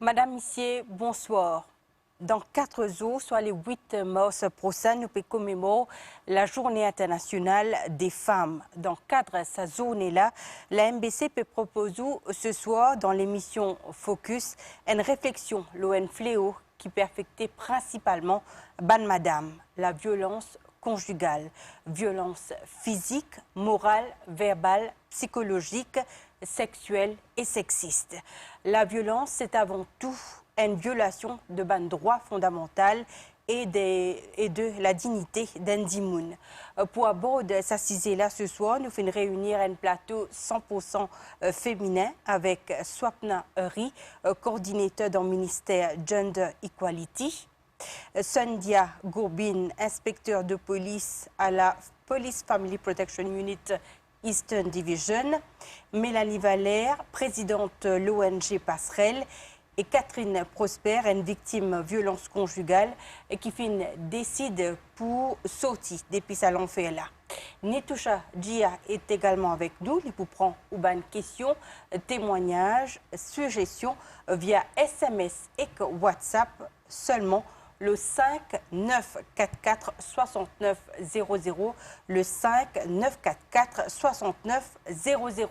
Madame, Monsieur, bonsoir. Dans 4 jours, soit le 8 mars prochain, nous pouvons commémorer la Journée internationale des femmes. Dans le cadre de cette journée-là, la MBC peut proposer ce soir, dans l'émission Focus, une réflexion, l'ON fléau, qui peut affecter principalement madame, la violence conjugale, violence physique, morale, verbale, psychologique, sexuelle et sexiste. La violence, c'est avant tout une violation de ban droit fondamental et de la dignité d'individu. Pour aborder cette sujet-là ce soir, nous faisons réunir un plateau 100% féminin avec Swapna Uri, coordinateur dans le ministère Gender Equality, Sandhya Gourbin, inspecteur de police à la Police Family Protection Unit Eastern Division, Mélanie Valère, présidente de l'ONG Passerelle, et Catherine Prosper, une victime de violence conjugale qui décide pour sortir depuis sa l'enfer là. Nitoucha Djia est également avec nous. Il vous prend une question, témoignage, suggestion via SMS et WhatsApp seulement le 5 944 69 00, le 5 944 69 00.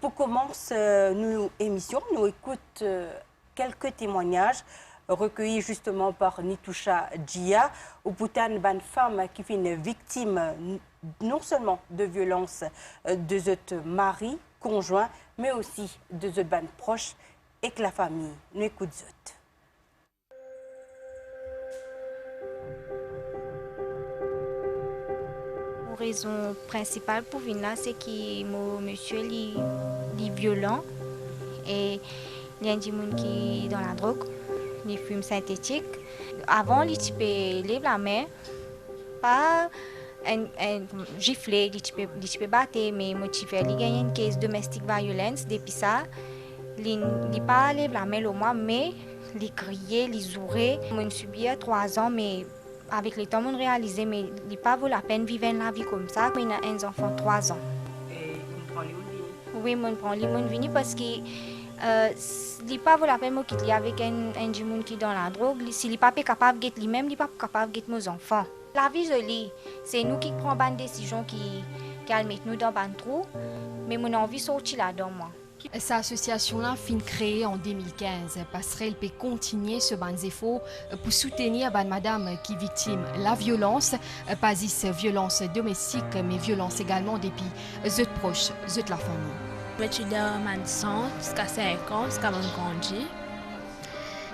Pour commencer nos émissions, nous écoutons quelques témoignages recueillis justement par Nitoucha Djia, ou Bhoutan, une femme qui est une victime non seulement de violence de son mari, conjoint, mais aussi de son proche et que la famille. Nous écoutons. La raison principale pour venir là, c'est que mon monsieur est violent et il y a des gens qui sont dans la drogue, les fumes synthétiques. Avant, il pouvait la main, pas gifler, il pouvait battre, mais motiver. Il y a une case domestic violence. Depuis ça, il n'a pas levé la main au moins, mais il criait, il jouait. On subit 3 ans, mais avec le temps, on réalisait, mais il n'a pas vaut la peine de vivre la vie comme ça. Il a un enfant de 3 ans. Et vous prenez où? Oui, je prends les parce que il n'a pas vaut la peine de quitter avec un homme qui est dans la drogue. S'il n'est pas capable de lui-même, il n'est pas capable de nos enfants. La vie jolie, c'est nous qui prenons des décisions qui mettent nous dans un trou, mais mon envie de sortir là-dedans, moi. Cette association-là, fin créée en 2015, Passerelle peut continuer ce ban efforts pour soutenir madame qui est victime de la violence, pas juste violence domestique, mais violence également depuis les proches, de la famille. Je suis dans ma sang jusqu'à 5 ans, jusqu'à mon congé,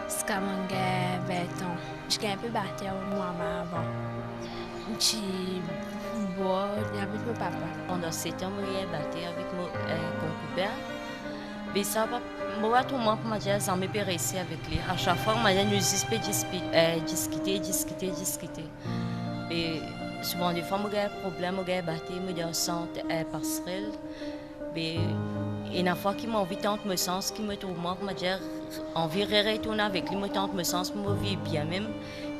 jusqu'à mon 20 ans. Je suis un peu battue moi avant. Je suis avec mon papa. Pendant 7 ans, je suis battue avec mon concubin. Mais ça va, moi, tout le monde m'a dit que ça me réussi avec lui. À chaque fois, nous discuter. Et souvent, des fois, j'ai un problème, j'ai battu, j'ai un centre passerelle. Mais une fois qu'il m'a envie de me sens, qu'il me trouve, moi, m'a dit envie de retourner avec lui, me sens, me vivre bien même.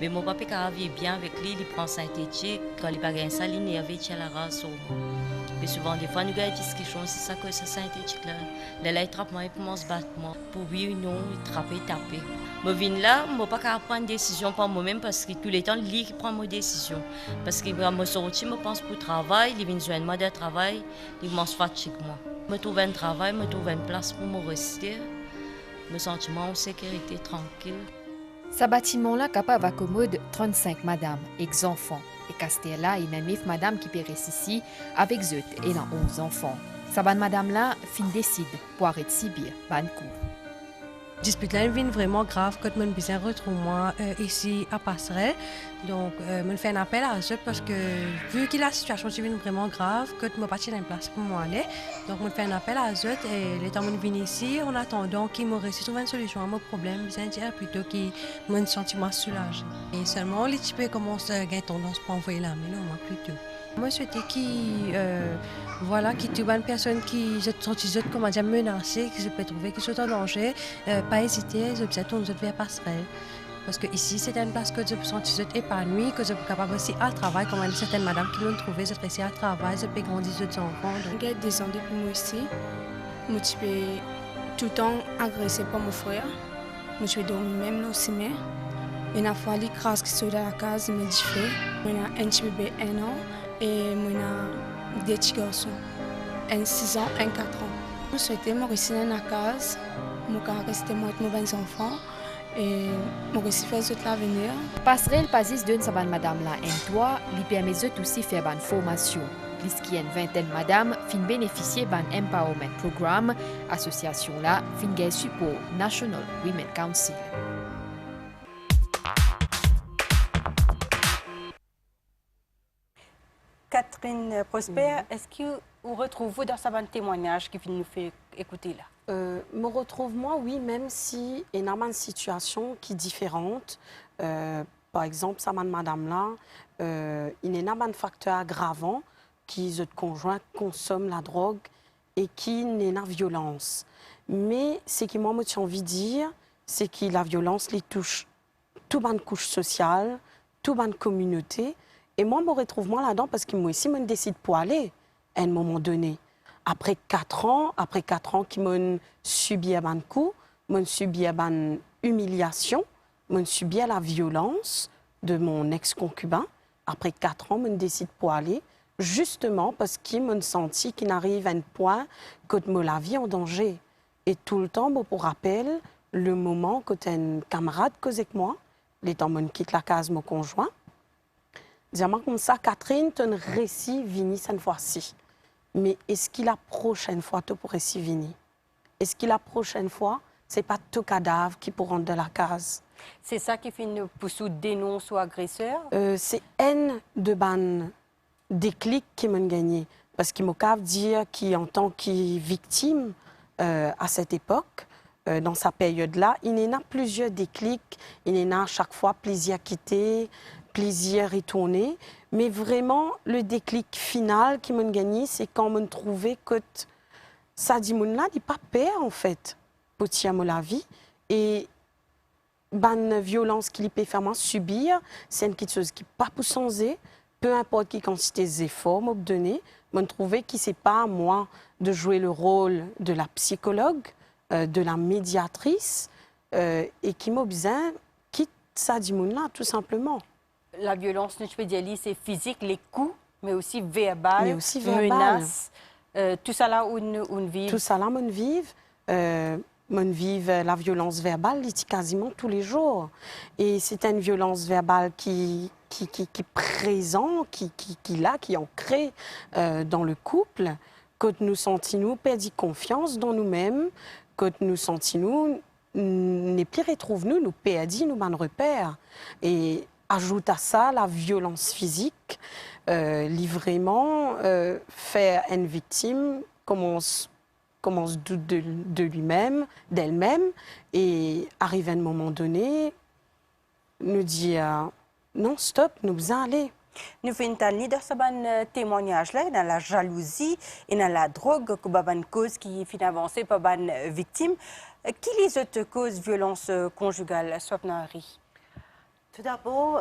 Mais mon papa, quand il vit bien avec lui, il prend synthétique, quand il n'a pas ça, il est avec la race. Et souvent, des fois, nous avons des discussions, c'est ça que c'est synthétique. Là, il trappe moi, il commence à battre moi. Pour oui ou non, il trappe, taper. Je viens là, je ne peux pas prendre une décision par moi-même parce que tous les temps, lui qui prend mes décisions. Parce que je me sorti, je pense pour le travail, il vient joindre de travail, il commence fatigue moi. Je trouve un travail, je trouve une place pour me rester, me sentir en sécurité, tranquille. Ce bâtiment-là capable d'accommode 35 madames et enfants. Et Castella et même madame qui périssent ici avec eux et il a 11 enfants. Sa bonne madame-là fin décide pour arrêter Sibir, ban coup. Dispute là vient vraiment grave quand mon besoin retrouve moi ici à Passerelle. Donc me fait un appel à eux parce que vu que la situation est vraiment grave, que je pas une place pour moi aller. Donc me fait un appel à eux et les temps me viennent ici en attendant qu'ils me réussissent trouver une solution à mon problème, bien dire plutôt qu'ils me sentiment soulagé. Et seulement les types commencent à gagner tendance pour envoyer la main moi plutôt. Moi souhaitais qui qui trouve une personne qui se sent comment dire menacée, qui se peut trouver qui sont en danger, pas hésiter, je peut tourner vers Passerelle. Parce que ici c'est une place que je peux sentir épanouie, que je peux capable aussi à travail, comme certaines madames qui l'ont trouvé, je peux ici à travail, je peux grandir les enfants. J'ai des ans depuis moi ici, je suis tout le temps agressée par mon frère. Moi, je vais dormir même là aussi, mais une fois les crasses qui sont dans la case, me dit fait. Moi, j'ai un petit bébé 1 an et moi, j'ai deux petits garçons, un 6 ans, un 4 ans. Je souhaitais me rester dans la case, je rester moi avec mes enfants et je rester faire toute l'avenir. Passerelle pasis d'une saban madame la M3, lui permet aussi faire une formation. Plus qu'il y a une vingtaine madame fin bénéficier d'un empowerment programme. Association là fin gain support National Women Council. Catherine Prosper, est-ce que vous retrouvez dans ce témoignage qui nous fait écouter là? Me retrouve moi, oui, même si il y a une situation qui est différente. Par exemple, ça madame là, il y a un facteur aggravant qui le conjoint consomme la drogue et qui n'est la violence. Mais ce que moi j'ai envie de dire, c'est que la violence les touche toute une couche sociale, toute une communauté. Et moi, je me retrouve moi là-dedans parce que moi aussi, je décide pour aller à un moment donné. Après 4 ans qui m'ont subi un coup, m'ont subi une humiliation, m'ont subi la violence de mon ex-concubin. Après 4 ans, je décide pour aller, justement parce qu'ils m'ont senti qu'il arrive à un point que me la vie en danger. Et tout le temps, pour rappel, le moment que tu as un camarade cause avec moi, les temps où quitte la case, mon conjoint, dis-moi comme ça, Catherine, tu as un récit vini cette fois-ci. Mais est-ce que la prochaine fois, tu pourrais s'y venir? Est-ce que la prochaine fois, ce n'est pas tout cadavre qui pourra rentrer de la case? C'est ça qui fait une poussou dénonce ou agresseur? C'est un de ban déclic qui m'a gagné. Parce qu'il m'a dire qu'en tant que victime, à cette époque, dans sa période-là, il y en a plusieurs déclics. Il y en a à chaque fois plaisir quitté, plaisir retourné. Mais vraiment, le déclic final qui m'a gagné, c'est quand on trouvait que ça dit là, il pas peur en fait, pour tirer la vie. Et ban violence qu'il peut faire subir, c'est quelque chose qui pas pour changer, peu importe qui quantité d'efforts m'a donné, m'a trouvé que c'est pas à moi de jouer le rôle de la psychologue, de la médiatrice, et qui m'a besoin quitte ça dit là tout simplement. La violence, je peux dire, c'est physique, les coups, mais aussi verbal, menaces. Tout ça là où on vit. Tout ça là, on vit la violence verbale quasiment tous les jours. Et c'est une violence verbale qui est présente, qui est ancrée dans le couple, quand nous sentons nous perdre confiance dans nous-mêmes, quand nous sentons nous plus retrouve nous perdons nos repères. Et ajoute à ça la violence physique, vraiment faire une victime commence douter de lui-même, d'elle-même, et arrive à un moment donné, nous dire non stop, nous allons aller. Nous faisons dans ce témoignage là, dans la jalousie et dans la drogue, que une cause qui est avancée par une victime. Qui les autres causes de violence conjugale, Swapnari? Tout d'abord,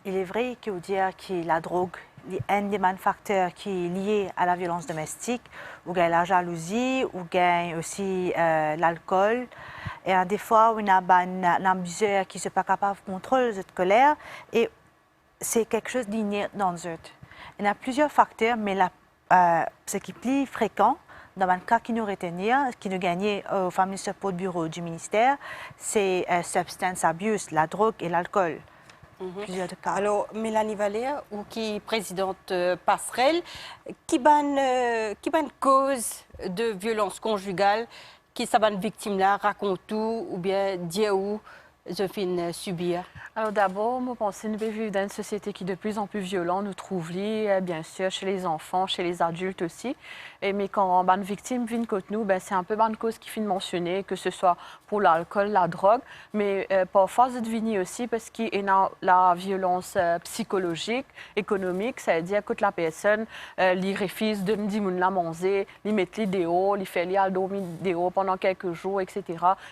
il est vrai que dire que la drogue est un des facteurs qui est lié à la violence domestique, ou la jalousie, ou aussi l'alcool. Et des fois, on a un abuseur qui n'est pas capable de contrôler cette colère, et c'est quelque chose d'inné dans eux. Il y a plusieurs facteurs, mais ce qui est plus fréquent, dans le cas qui nous retenir, qui nous gagnait au Family Support Bureau du ministère, c'est substance abuse, la drogue et l'alcool. Plusieurs cas. Alors, Mélanie Valère, ou qui est présidente Passerelle, qui ban cause de violence conjugale, qui sa victime là raconte tout ou bien dit où je finis subir? Alors d'abord, moi, je pense que nous vivons dans une société qui est de plus en plus violente. Nous trouvons, bien sûr, chez les enfants, chez les adultes aussi. Mais quand une victime vient contre nous, c'est un peu une cause qui finit mentionner, que ce soit pour l'alcool, la drogue, mais parfois c'est devenu aussi parce qu'il y a la violence psychologique, économique, c'est-à-dire que la personne lui refuse de dire la manger, lui met les dehors, lui fait dormir dehors pendant quelques jours, etc.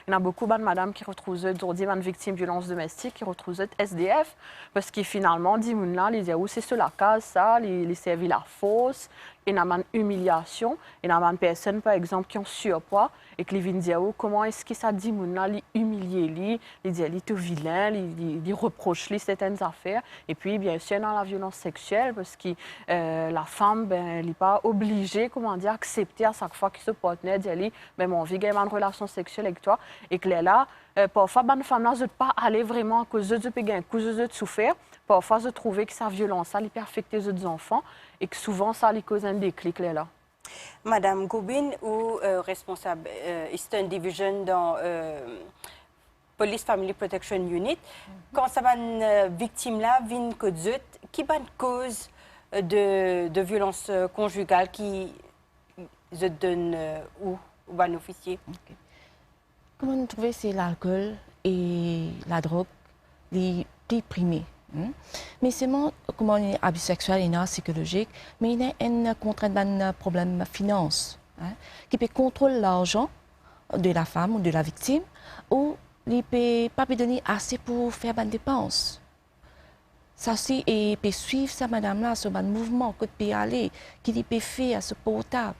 Il y a beaucoup de madame qui retrouvent aujourd'hui une victime de violence domestique, qui retrouvent SDF, parce qu'ils finalement disent là, les c'est sur la case, ça, les servi la fausse. une humiliation, une personne par exemple qui ont surpoids et qui viennent dire comment est-ce que ça dit mon là, humilier il dit il est vilain, il reproche certaines affaires et puis bien sûr dans la violence sexuelle parce que la femme ben elle n'est pas obligée comment dire accepter à chaque fois que ce partenaire dit ben mon envie d'avoir une relation sexuelle avec toi et que là parfois une femme là ne peut pas aller vraiment à cause de à cause de souffrir. Parfois, je trouvais que sa violence, ça, peut affecter les autres enfants et que souvent, ça lui cause un déclic là. Madame Gobin, ou responsable Eastern Division dans Police Family Protection Unit, quand ça va une victime là, vient que qui est une cause de violence conjugale qui se donne où un officier? Okay. Comment nous trouvons, c'est l'alcool et la drogue, les déprimés. Mais c'est comment les abus sexuels et psychologiques, mais il y a un contrainte d'un problème finance qui peut contrôler l'argent de la femme ou de la victime ou il peut pas donner assez pour faire des dépenses. Ça aussi, et peut suivre ça, madame là, sur un mouvement que peut aller, qui peut faire à ce portable.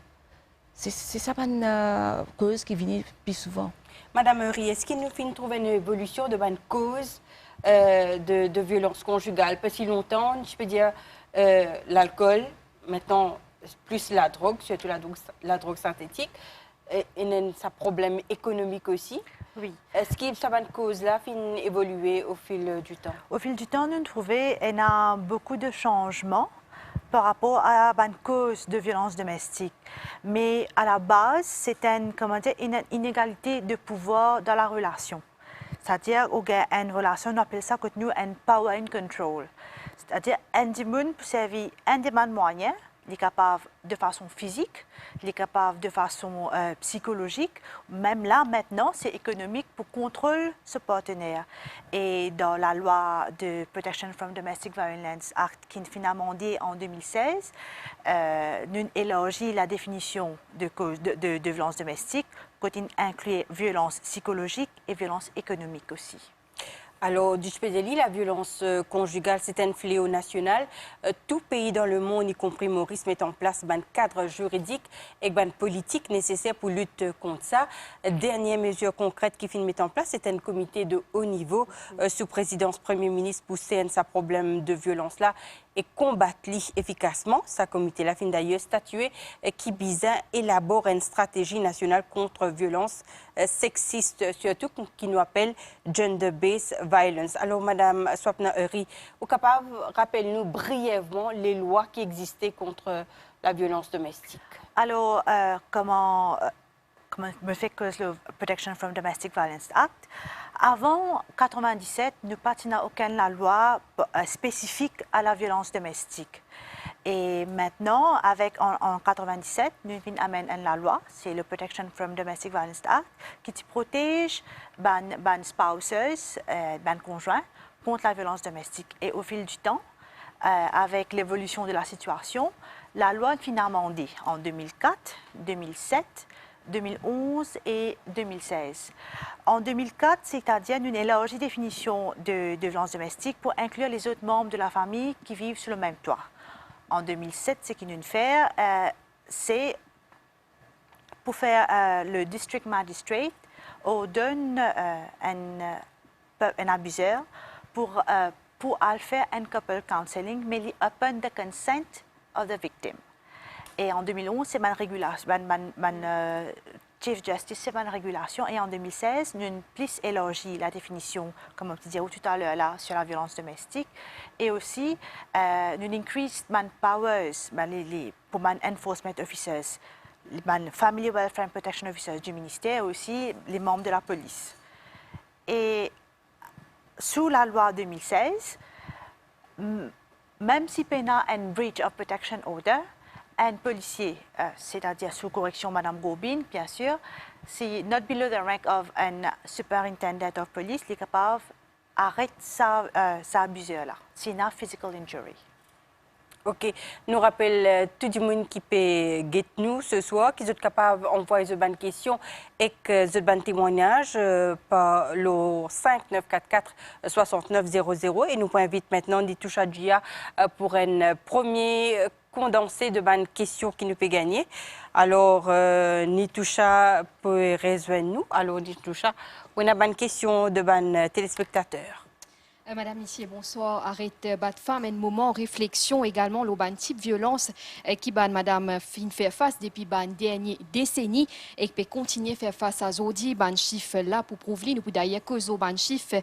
C'est ça une cause qui vient plus souvent. Madame Henry, est-ce qu'il nous fait trouver une évolution de une cause de violence conjugale? Pas si longtemps, je peux dire l'alcool, maintenant plus la drogue, surtout la drogue synthétique, et ça problème économique aussi. Oui. Est-ce que ça va une cause-là finit évoluer au fil du temps? Au fil du temps, nous trouvons qu'il y a beaucoup de changements par rapport à une cause de violence domestique. Mais à la base, c'est une inégalité de pouvoir dans la relation. C'est-à-dire qu'il y a une relation, on appelle ça que nous un power and control. C'est-à-dire un démon pour servir un des moyens, il est capable de façon physique, il est capable de façon psychologique. Même là, maintenant, c'est économique pour contrôler ce partenaire. Et dans la loi de Protection from Domestic Violence Act qui est amendée en 2016, nous élargit la définition de violence domestique, qui inclut violence psychologique et violence économique aussi. Alors, je peux dire, la violence conjugale, c'est un fléau national. Tout pays dans le monde, y compris Maurice, met en place un cadre juridique et une politique nécessaire pour lutter contre ça. Dernière mesure concrète qui finit de mettre en place, c'est un comité de haut niveau sous présidence Premier ministre pour ce problème de violence-là et combattre efficacement. Ce comité-là finit d'ailleurs statué qui vise à élaborer une stratégie nationale contre violence sexiste, surtout qui nous appelle gender-based violence. Alors, Madame Swapna Henry, vous êtes capable de rappeler-nous brièvement les lois qui existaient contre la violence domestique? Alors, comment me fait que le Protection from Domestic Violence Act? Avant 1997, nous n'avons aucune loi spécifique à la violence domestique. Et maintenant, en 1997, nous amènons la loi, c'est le Protection from Domestic Violence Act, qui protège les spouses, les conjoints, contre la violence domestique. Et au fil du temps, avec l'évolution de la situation, la loi est amendée en 2004, 2007, 2011 et 2016. En 2004, c'est-à-dire une élargie définition de violence domestique pour inclure les autres membres de la famille qui vivent sur le même toit. En 2007, ce qu'il nous fait, c'est pour faire le district magistrate donne un abuseur pour faire un couple counseling, mais il upon the consent of the victim. Et en 2011, c'est ma régulation, Chief Justice, c'est ma régulation. Et en 2016, nous avons plus élargi la définition, comme on disait tout à l'heure là, sur la violence domestique. Et aussi, nous avons increased my powers pour les enforcement officers, les Family Welfare and Protection Officers du ministère, et aussi les membres de la police. Et sous la loi 2016, même si il y a un breach of protection order, un policier, c'est-à-dire sous correction Madame Gobin, bien sûr, c'est not below the rank of a superintendent of police, il est capable d'arrêter sa abuseur-là. C'est une physical injury. OK. Nous rappelle tout le monde qui peut guetter nous ce soir, qui est capable d'envoyer une question et un témoignage par le 5944 6900. Et nous invitons maintenant des touches à Gia pour un premier condensé de bonnes questions qui nous peut gagner. Alors, Nitoucha peut rejoindre nous. Alors, Nitoucha, on a une bonne question de bonnes téléspectateurs. Madame Missier, bonsoir. Arrête bat femme un moment réflexion également le ban type violence qui ban Madame fin faire face depuis ban dernière décennie et qui peut continuer faire face à Zodi ban chiffre là pour prouver nous d'ailleurs que zo ban chiffre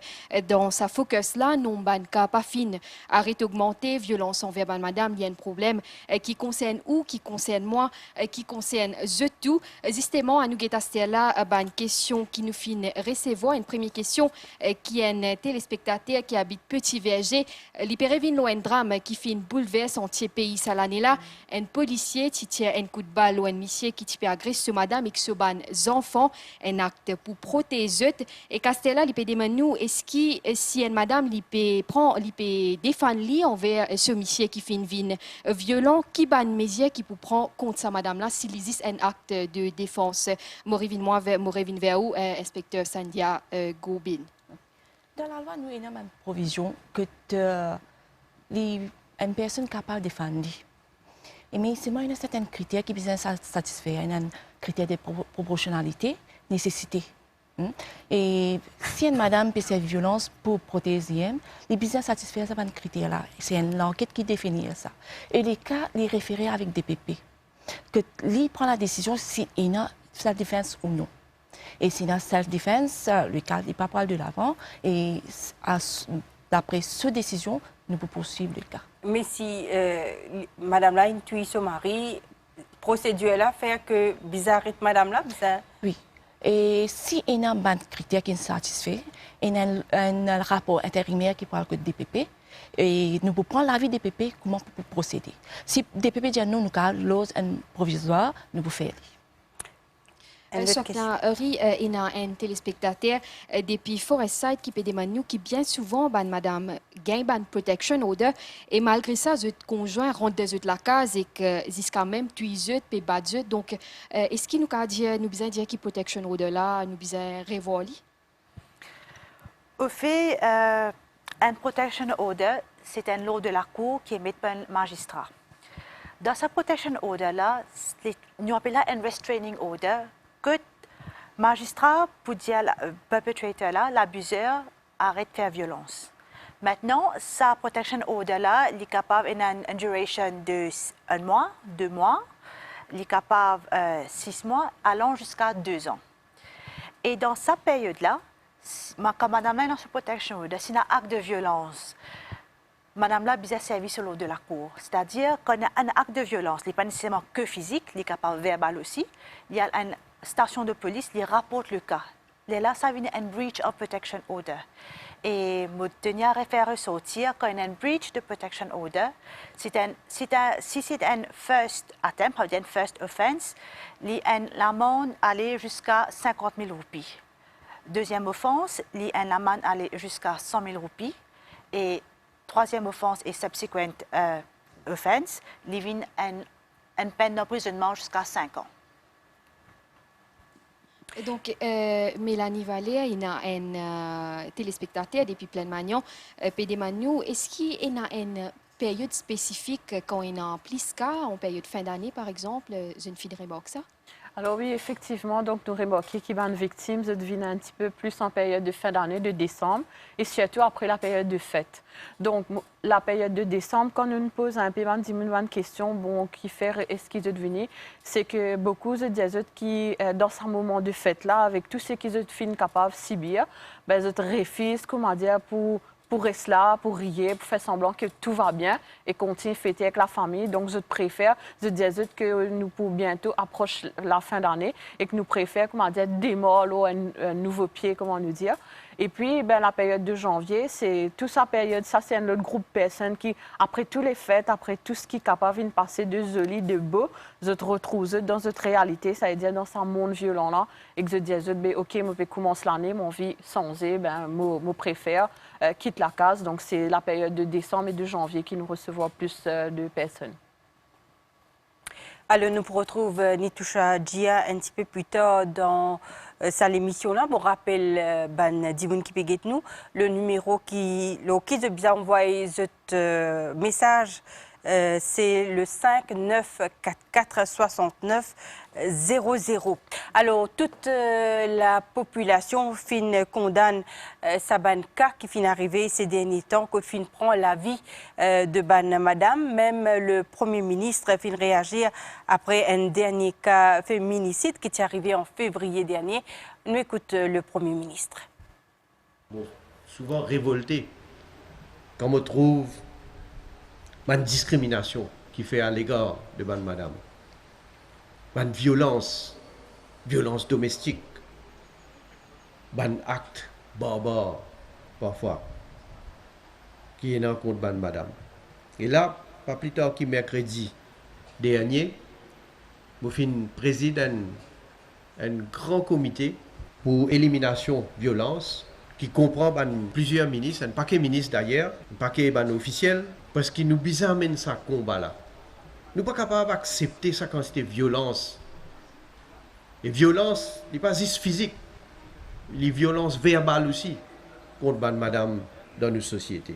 dans sa focus là non ban cas pas fin arrête augmenter violence envers ban Madame il y a un problème qui concerne ou qui concerne moi qui concerne je tout justement à nous guetter là ban question qui nous fin recevoir une première question qui est un téléspectateur qui habite Petit Verger, l'hypervin un drame qui fait une bouleverse entier pays ça l'année là, un policier qui tire un coup de balle ou un monsieur qui peut agresser madame et qui se ban enfants, un acte pour protéger et Castella il peut demander nous est-ce que si une madame il peut défendre lui envers ce monsieur qui fait une vine violent qui ban mesure qui peut prendre contre sa madame là s'il existe un acte de défense. Morivin vers où inspecteur Sandia Gobin. Dans la loi, nous avons une provision que une personne capable de défendre. Mais c'est moi, il y a certains critères qui sont satisfaits. Il y a un critère de proportionnalité, nécessité. Et si une madame peut faire violence pour protéger, les besoins satisfaits à un critère là. C'est une enquête qui définit ça. Et les cas, les référer avec des PP. Que lui prend la décision si il y a la défense ou non. Et si dans self-défense, le cas n'est pas poil de l'avant. Et d'après cette décision, nous pouvons poursuivre le cas. Mais si madame là intuit son mari, procédure là fait que bizarre madame là, bizarre. Oui. Et si il y a un critère qui est satisfait, il y a un rapport intérimaire qui parle que DPP. Et nous pouvons prendre l'avis des PP, comment on peut procéder. Si des PP disent non, nous avons l'ose provisoire, nous pouvons faire. Il y a un téléspectateur depuis Forestside qui peut demander qui bien souvent madame gagne ban protection order et malgré ça le conjoint rentre dans la case et que jusqu'à même tuiseux peut battre donc est-ce qu'il nous a dit nous besoin dire qui protection order là nous besoin revoir. Au fait un protection order c'est un lot de la cour qui est mis par un magistrat. Dans sa protection order là nous appelons un restraining order que le magistrat peut dire perpetrateur là, l'abuseur arrête de faire violence. Maintenant, sa protection order là, il est capable d'une duration de 1 mois, 2 mois, il est capable 6 mois, allant jusqu'à 2 ans. Et dans cette période là, quand madame est dans sa protection order, s'il y a un acte de violence, madame là a besoin de servir sur l'eau de la cour. C'est-à-dire qu'on a un acte de violence, il n'est pas nécessairement que physique, il est capable verbal aussi. Il y a une station de police qui rapporte le cas. Là, ça vient un breach of protection order. Et je tenais à référer sortir quand il y a un breach de protection order, si c'est un first attempt, un first offense, l'amende allait jusqu'à 50 000 roupies. Deuxième offense, l'amende allait jusqu'à 100 000 roupies. Et troisième offense et subsequent offense, il y a une peine d'emprisonnement jusqu'à 5 ans. Donc, Mélanie Vallée, il y a un téléspectateur depuis plein de manions, Pédémanou. Est-ce qu'il y a une période spécifique quand il y a plus de cas, en période fin d'année par exemple, une fille de remarque ça? Alors oui, effectivement, donc nous remarquons qu'il y a une victime devine un petit peu plus en période de fin d'année, de décembre, et surtout après la période de fête. Donc la période de décembre, quand nous nous posons un peu de questions, bon, qui fait est-ce qu'ils devinent, c'est que beaucoup de disent qui dans ce moment de fête là, avec tout ce qu'ils sont capables de subir, ben ils refusent, comment dire, pour rester là, pour rire, pour faire semblant que tout va bien et continuer à fêter avec la famille. Donc, je préfère, je dis que nous pouvons bientôt approcher la fin d'année et que nous préférons, comment dire, démolir un nouveau pied, comment nous dire. Et puis, ben, la période de janvier, c'est toute sa période, ça c'est un autre groupe de personnes qui, après toutes les fêtes, après tout ce qui est capable de passer de joli, de beau, je te retrouve dans cette réalité, ça veut dire dans ce monde violent-là, et que je dis, ben, ok, je vais commencer l'année, mon vie sans ben, je préfère quitte la case. Donc, c'est la période de décembre et de janvier qui nous recevra plus de personnes. Alors, nous retrouvons Nitoucha Dia un petit peu plus tard dans cette émission-là. Pour rappel, Dimoun qui peut nous, le numéro qui a bien envoyé ce message c'est le 5944 69 00. Alors, toute la population condamne Saban cas qui fin arrivé ces derniers temps, que fin prend la vie de ban madame. Même le Premier ministre fin réagir après un dernier cas féminicide qui est arrivé en février dernier. Nous écoute le Premier ministre. Bon, souvent révolté quand on trouve une discrimination qui fait à l'égard de ban madame. Une violence domestique, un acte barbare parfois qui est dans le compte de madame. Et là, pas plus tard que mercredi dernier, je préside un grand comité pour élimination violence qui comprend plusieurs ministres, un paquet de ministres d'ailleurs, un paquet d'officiels, parce qu'ils nous amènent ce combat-là. Nous ne sommes pas capables d'accepter ça quand c'est violence. Et violence, ce n'est pas juste physique, les violences verbales aussi contre madame dans nos sociétés.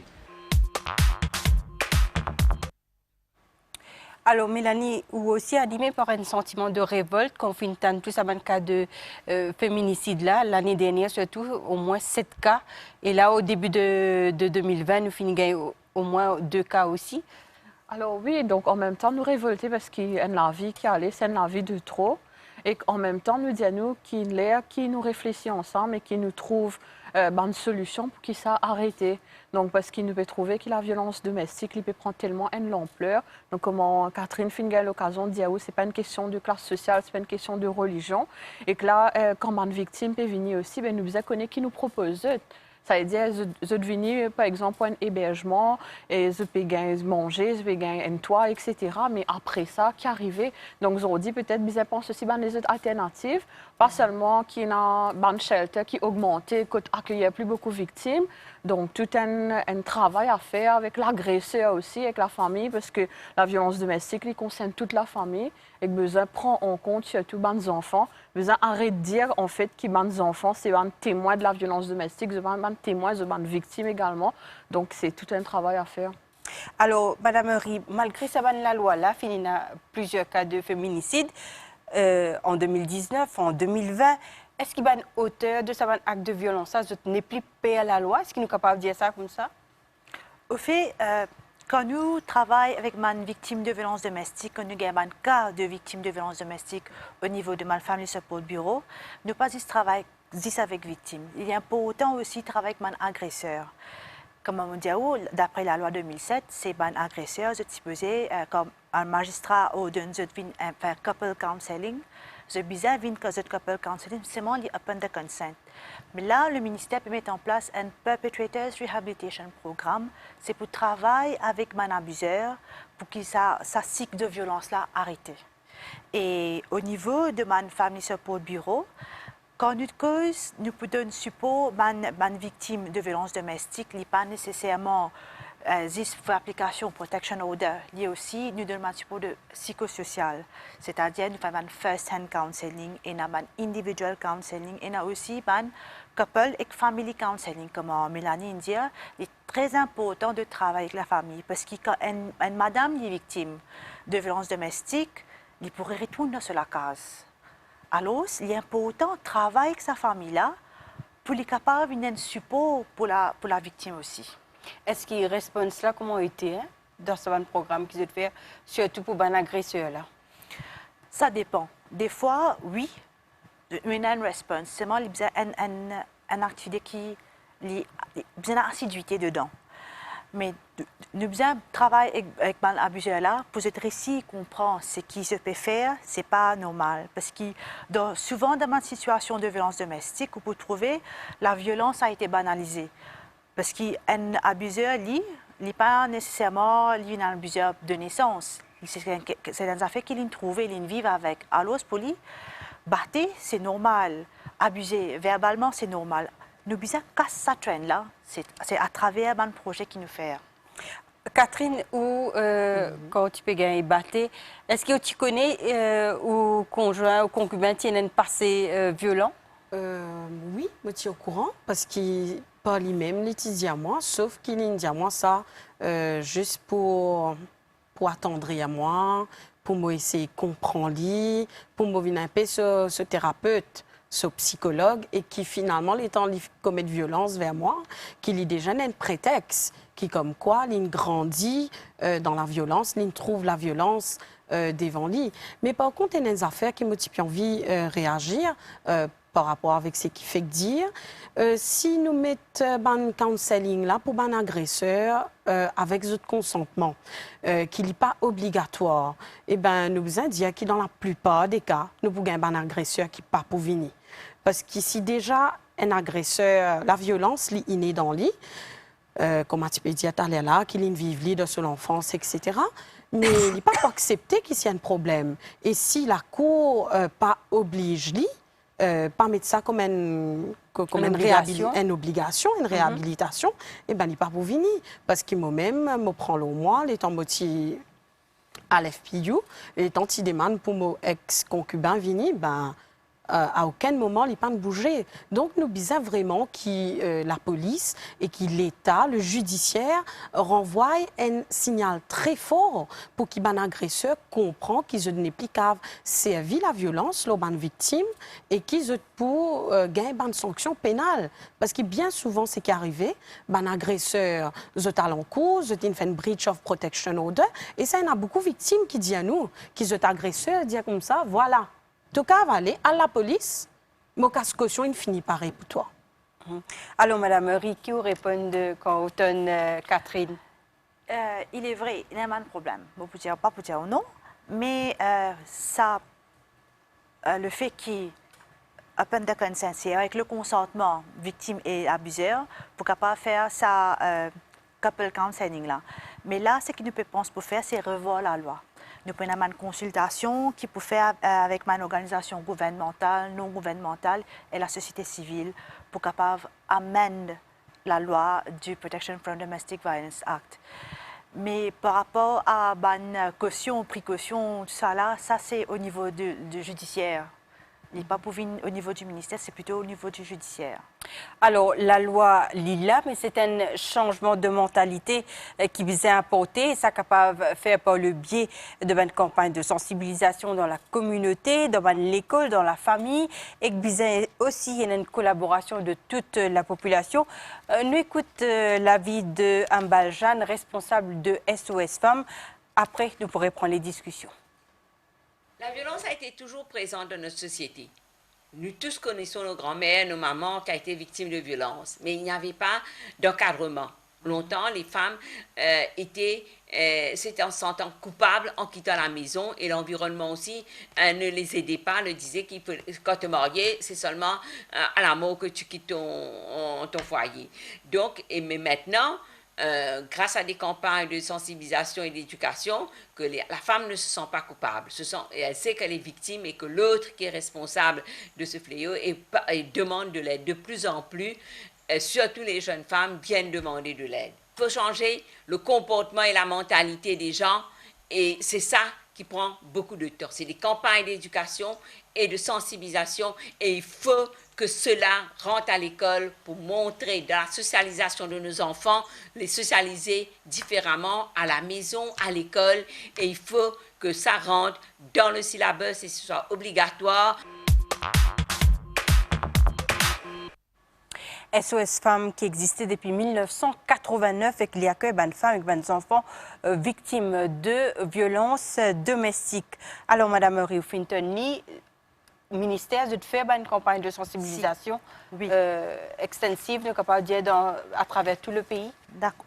Alors, Mélanie, ou aussi animée par un sentiment de révolte, qu'on finit tout ça, un cas de féminicide là, l'année dernière surtout, au moins 7 cas. Et là, au début de 2020, nous finissons au moins 2 cas aussi. Alors oui, donc en même temps, nous révolter parce qu'il y a la vie qui allait, c'est la vie de trop. Et en même temps, nous disons qui nous réfléchit ensemble et qui nous trouve une solution pour qu'il ça arrêter. Donc parce qu'il nous peut trouver que la violence domestique il peut prendre tellement une ampleur. Donc comme Catherine Fingal l'occasion de dire, c'est pas une question de classe sociale, c'est pas une question de religion. Et que là, quand une victime peut venir aussi, ben, nous connaît qui nous propose. Ça veut dire, je venir, par exemple, un hébergement, et je peux manger, je peux gagner un toit, etc. Mais après ça, qui arrivait, donc je dis peut-être, je pense aussi des autres alternatives, pas seulement qu'il y a un shelter qui augmentait, qui accueillait plus beaucoup de victimes. Donc, tout un travail à faire avec l'agresseur aussi, avec la famille, parce que la violence domestique, il concerne toute la famille et que besoin prend en compte surtout les enfants. Besoin arrête de dire en fait que les enfants, c'est un témoin de la violence domestique, c'est un témoin, c'est une victime également. Donc, c'est tout un travail à faire. Alors, Madame Ri, malgré ça, la loi là, il y a plusieurs cas de féminicide en 2019, en 2020. Est-ce qu'il y a une auteur de ce acte de violence, ça n'est plus payé à la loi? Est-ce qu'il est capable de dire ça comme ça? Au fait, quand nous travaillons avec une victime de violence domestique, quand nous avons un cas de victime de violence domestique au niveau de ma family support bureau, nous pas juste travailler avec victime. Il y a pour autant aussi travailler avec un agresseur. Comme on dit, d'après la loi 2007, c'est un agresseur, je supposé comme un magistrat ou d'un faire couple counseling. Je besoin de couple counseling, c'est seulement open the consent. Mais là, le ministère peut mettre en place un Perpetrators Rehabilitation Programme. C'est pour travailler avec un abuseur pour que ça cycle de violence-là arrête. Et au niveau de ma family support bureau, quand nous cause, nous pouvons donner support à une victime de violence domestique, il n'est pas nécessairement juste pour l'application protection order. Il y a aussi nous donnons un support psychosocial, c'est-à-dire nous faisons un first-hand counseling, et un individual counseling, et aussi un couple et family counseling, comme Mélanie dit. Il est très important de travailler avec la famille parce que quand une madame est victime de violence domestique, il pourrait retourner sur la case. Alors, il est important de travailler avec sa famille-là pour être capable de donner un support pour la victime aussi. Est-ce qu'il répond cela comment a été dans ce programme qu'ils ont fait, surtout pour un agresseur là? Ça dépend. Des fois, oui, il y a une réponse. Seulement, il y a une activité qui a une assiduité dedans. Mais nous devons travailler avec l'abuseur là pour être ici comprendre ce qui se peut faire, ce n'est pas normal. Parce que souvent dans une situation de violence domestique, vous pouvez trouver la violence a été banalisée. Parce qu'un abuseur, il n'est pas nécessairement un abuseur de naissance. C'est un affaire qu'il a trouvé, il vit avec. Alors, pour lui, battre, c'est normal. Abuser verbalement, c'est normal. Nous devons casser cette traîne-là. C'est à travers un projet qui nous fait. Catherine, quand tu peux gagner battre, est-ce que tu connais ou conjoint ou concubin qui a un passé violent? Oui, je suis au courant parce qu'il parle lui-même, il dit à moi, sauf qu'il dit à moi ça juste pour pour attendrir moi, pour moi essayer de comprendre, pour moi venir un peu ce thérapeute, ce psychologue, et qui finalement, étant commet de violence vers moi, qui lit déjà un prétexte, qui comme quoi, il grandit dans la violence, il trouve la violence devant lui. Mais par contre, il y a des affaires qui m'ont envie de réagir par rapport avec ce qui fait dire. Si nous mettons un counseling là pour un agresseur avec notre consentement, qui n'est pas obligatoire, eh ben, nous vous dire que dans la plupart des cas, nous pouvons un agresseur qui n'est pas pour venir. Parce qu'ici déjà, un agresseur, la violence, il est innée dans lui, comme tu peux dire, là, qu'il est vive de son enfance, etc. Mais il n'est pas accepté qu'il y ait un problème. Et si la Cour pas oblige lui, pas mettre ça comme une obligation, une réhabilitation, et ben il n'est pas pour venir. Parce qu'il moi-même, me prend le mois, les temps moitié à l'FPU, et tant qu'il demande pour mon ex-concubin venir, ben à aucun moment il pas bouger. Donc nous disons vraiment que la police et que l'État, le judiciaire, renvoie un signal très fort pour que les agresseurs comprennent qu'ils ne plus qu'à servir la violence aux victimes et qu'ils pour gagner une sanction pénale. Parce que bien souvent, c'est qui arrivé, les agresseurs sont à l'encours, ils font une breach of protection order, et ça, il y a beaucoup de victimes qui disent à nous qu'ils sont agresseurs, disent comme ça, voilà. En tout cas, va aller à la police, mon casse caution, il finit par pour toi. Alors, Madame Ricky, vous répondez quand automne Catherine? Il est vrai, il y a un problème. Pas pour dire non, mais ça, le fait qu'il y ait un de sincère avec le consentement victime et abuseur, pour capable faire ça couple counseling là. Mais là, ce que nous pouvons pour faire, c'est revoir la loi. Nous prenons une consultation qui peut faire avec une organisation gouvernementale, non gouvernementale et la société civile pour capable amender la loi du Protection from Domestic Violence Act. Mais par rapport à une caution, précaution, tout ça là, ça c'est au niveau du judiciaire. Il n'est pas pour venir au niveau du ministère, c'est plutôt au niveau du judiciaire. Alors, la loi Lila, mais c'est un changement de mentalité qui visait à apporter, ça capable de faire par le biais de campagne de sensibilisation dans la communauté, dans l'école, dans la famille, et qui visait aussi une collaboration de toute la population. Nous écoutons l'avis de Ambal Jeanne, responsable de SOS Femmes. Après, nous pourrons prendre les discussions. La violence a été toujours présente dans notre société. Nous tous connaissons nos grands-mères, nos mamans qui ont été victimes de violences, mais il n'y avait pas d'encadrement. Longtemps, les femmes s'étaient en sentant coupables en quittant la maison et l'environnement aussi ne les aidait pas, ne disait que quand tu es marié, c'est seulement à la mort que tu quittes ton foyer. Donc, mais maintenant, grâce à des campagnes de sensibilisation et d'éducation, que la femme ne se sent pas coupable. Et elle sait qu'elle est victime et que l'autre qui est responsable de ce fléau et demande de l'aide. De plus en plus, surtout les jeunes femmes viennent demander de l'aide. Il faut changer le comportement et la mentalité des gens et c'est ça qui prend beaucoup de temps. C'est des campagnes d'éducation et de sensibilisation et il faut que cela rentre à l'école pour montrer dans la socialisation de nos enfants, les socialiser différemment à la maison, à l'école, et il faut que ça rentre dans le syllabus et que ce soit obligatoire. SOS Femmes qui existait depuis 1989 et qui accueille des femmes et des enfants victimes de violences domestiques. Alors, Madame Riou-Finton, ministère de faire une campagne de sensibilisation extensive, à travers tout le pays?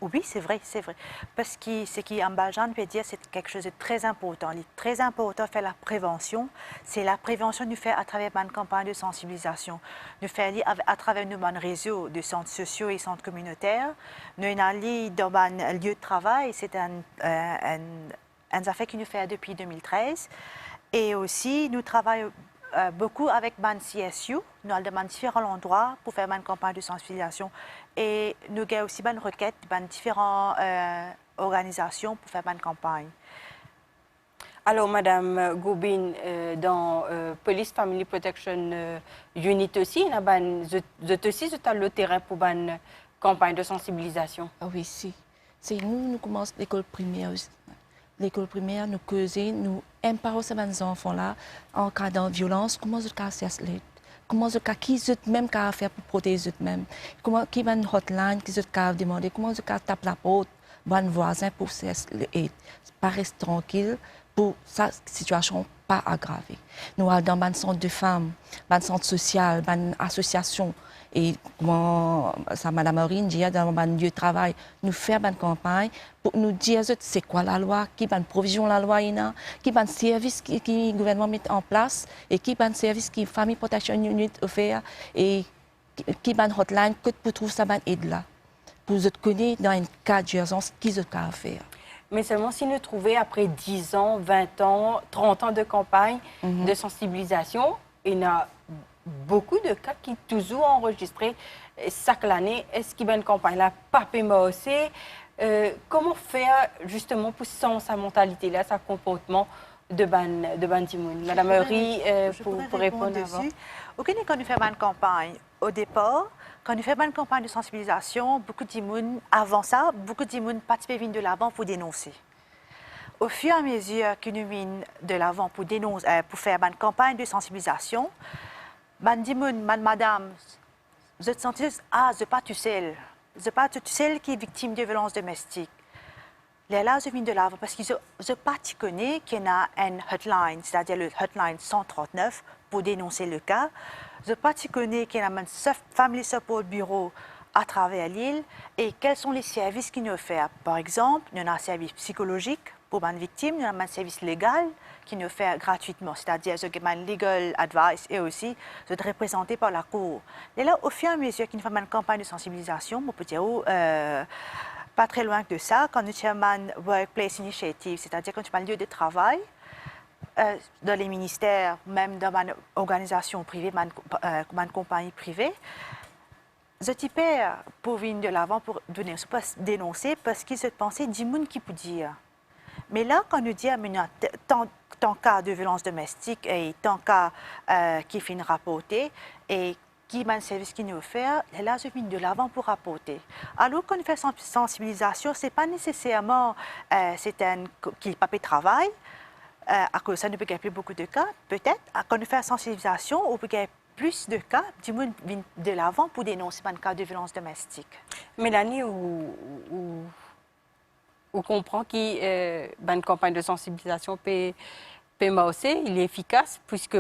Oui, c'est vrai, c'est vrai. Parce que ce qu'Ambal Jeanne peut dire, c'est quelque chose de très important. Il est très important de faire la prévention. C'est la prévention nous fait à travers une campagne de sensibilisation. Nous faire à travers nos réseaux de centres sociaux et centres communautaires. Nous allons dans un lieu de travail. C'est un affaire qui nous fait depuis 2013. Et aussi, nous travaillons beaucoup avec BAN CSU. Nous allons dans différents endroits pour faire une campagne de sensibilisation. Et nous avons aussi une requête dans différentes organisations pour faire une campagne. Alors, Madame Goubin, dans Police Family Protection Unit aussi, vous aussi sur le terrain pour une campagne de sensibilisation? Ah oui, si. C'est nous commençons l'école primaire aussi. l'école primaire, nous causer, nous empower ces enfants-là en cas de violence, comment ils peuvent comment qui même qu'à faire pour protéger eux-mêmes, comment qui va une hotline qui peuvent demander, comment ils peuvent taper la porte, bon voisin pour pas rester tranquille pour sa situation pas aggravée. Nous allons dans un centre de femmes, un centre social, une association. Et comment ça, Mme Aurine dit dans un lieu de travail, nous faisons une campagne pour nous dire c'est quoi la loi, qui va provision la loi, qui va service qui le gouvernement met en place et qui va service qui Family Protection Unit offert et qui va hotline que pour trouver ça aide là pour vous connaître dans un cas d'urgence qui se peut faire. Mais seulement si nous trouvons après 10 ans, 20 ans, 30 ans de campagne de sensibilisation, il y a beaucoup de cas qui sont toujours enregistrés chaque année. Est-ce qu'il y a une campagne là, Papema aussi? Comment faire justement pour changer sa mentalité-là, sa comportement de ban Timoun? Madame Henry, pour répondre avant. Au Kenya, quand nous faisons une campagne, au départ, quand nous faisons une campagne de sensibilisation, beaucoup de Timoun, avant ça, beaucoup de Timoun participaient de l'avant pour dénoncer. Au fur et à mesure que nous venons de l'avant pour dénoncer, pour faire une campagne de sensibilisation, madame, je te sens je pas tout seul. Je pas tout seul qui est victime de violences domestiques. Là, je viens de l'avant parce que je pas connais qu'il y a une hotline, c'est-à-dire le hotline 139 pour dénoncer le cas. Je pas connais qu'il y a un family support bureau à travers l'île et quels sont les services qui nous offrent. Par exemple, il y a un service psychologique pour une victime, il y a un service légal qui nous fait gratuitement, c'est-à-dire un legal advice et aussi de représenté par la cour. Et là, au fur et à mesure qu'il nous fait une campagne de sensibilisation, on peut dire pas très loin que ça, quand nous avons une workplace initiative, c'est-à-dire quand tu as un lieu de travail, dans les ministères, même dans une organisation privée, une compagnie privée, je t'y perds pour venir de l'avant pour dénoncer parce qu'ils se pensaient 10 personnes qui peuvent dire. Mais là, quand nous disons tant cas de violence domestique et tant cas qui finissent rapporter et qui a un service qui nous offert, là, je viens de l'avant pour rapporter. Alors, quand on fait sensibilisation, ce n'est pas nécessairement qu'il papier travail, à cause ça ne peut gagner beaucoup de cas. Peut-être, quand on fait sensibilisation, on peut gagner plus de cas, du moins de l'avant pour dénoncer un cas de violence domestique. Mélanie, on comprend qu'une campagne de sensibilisation PMAOC, il est efficace puisque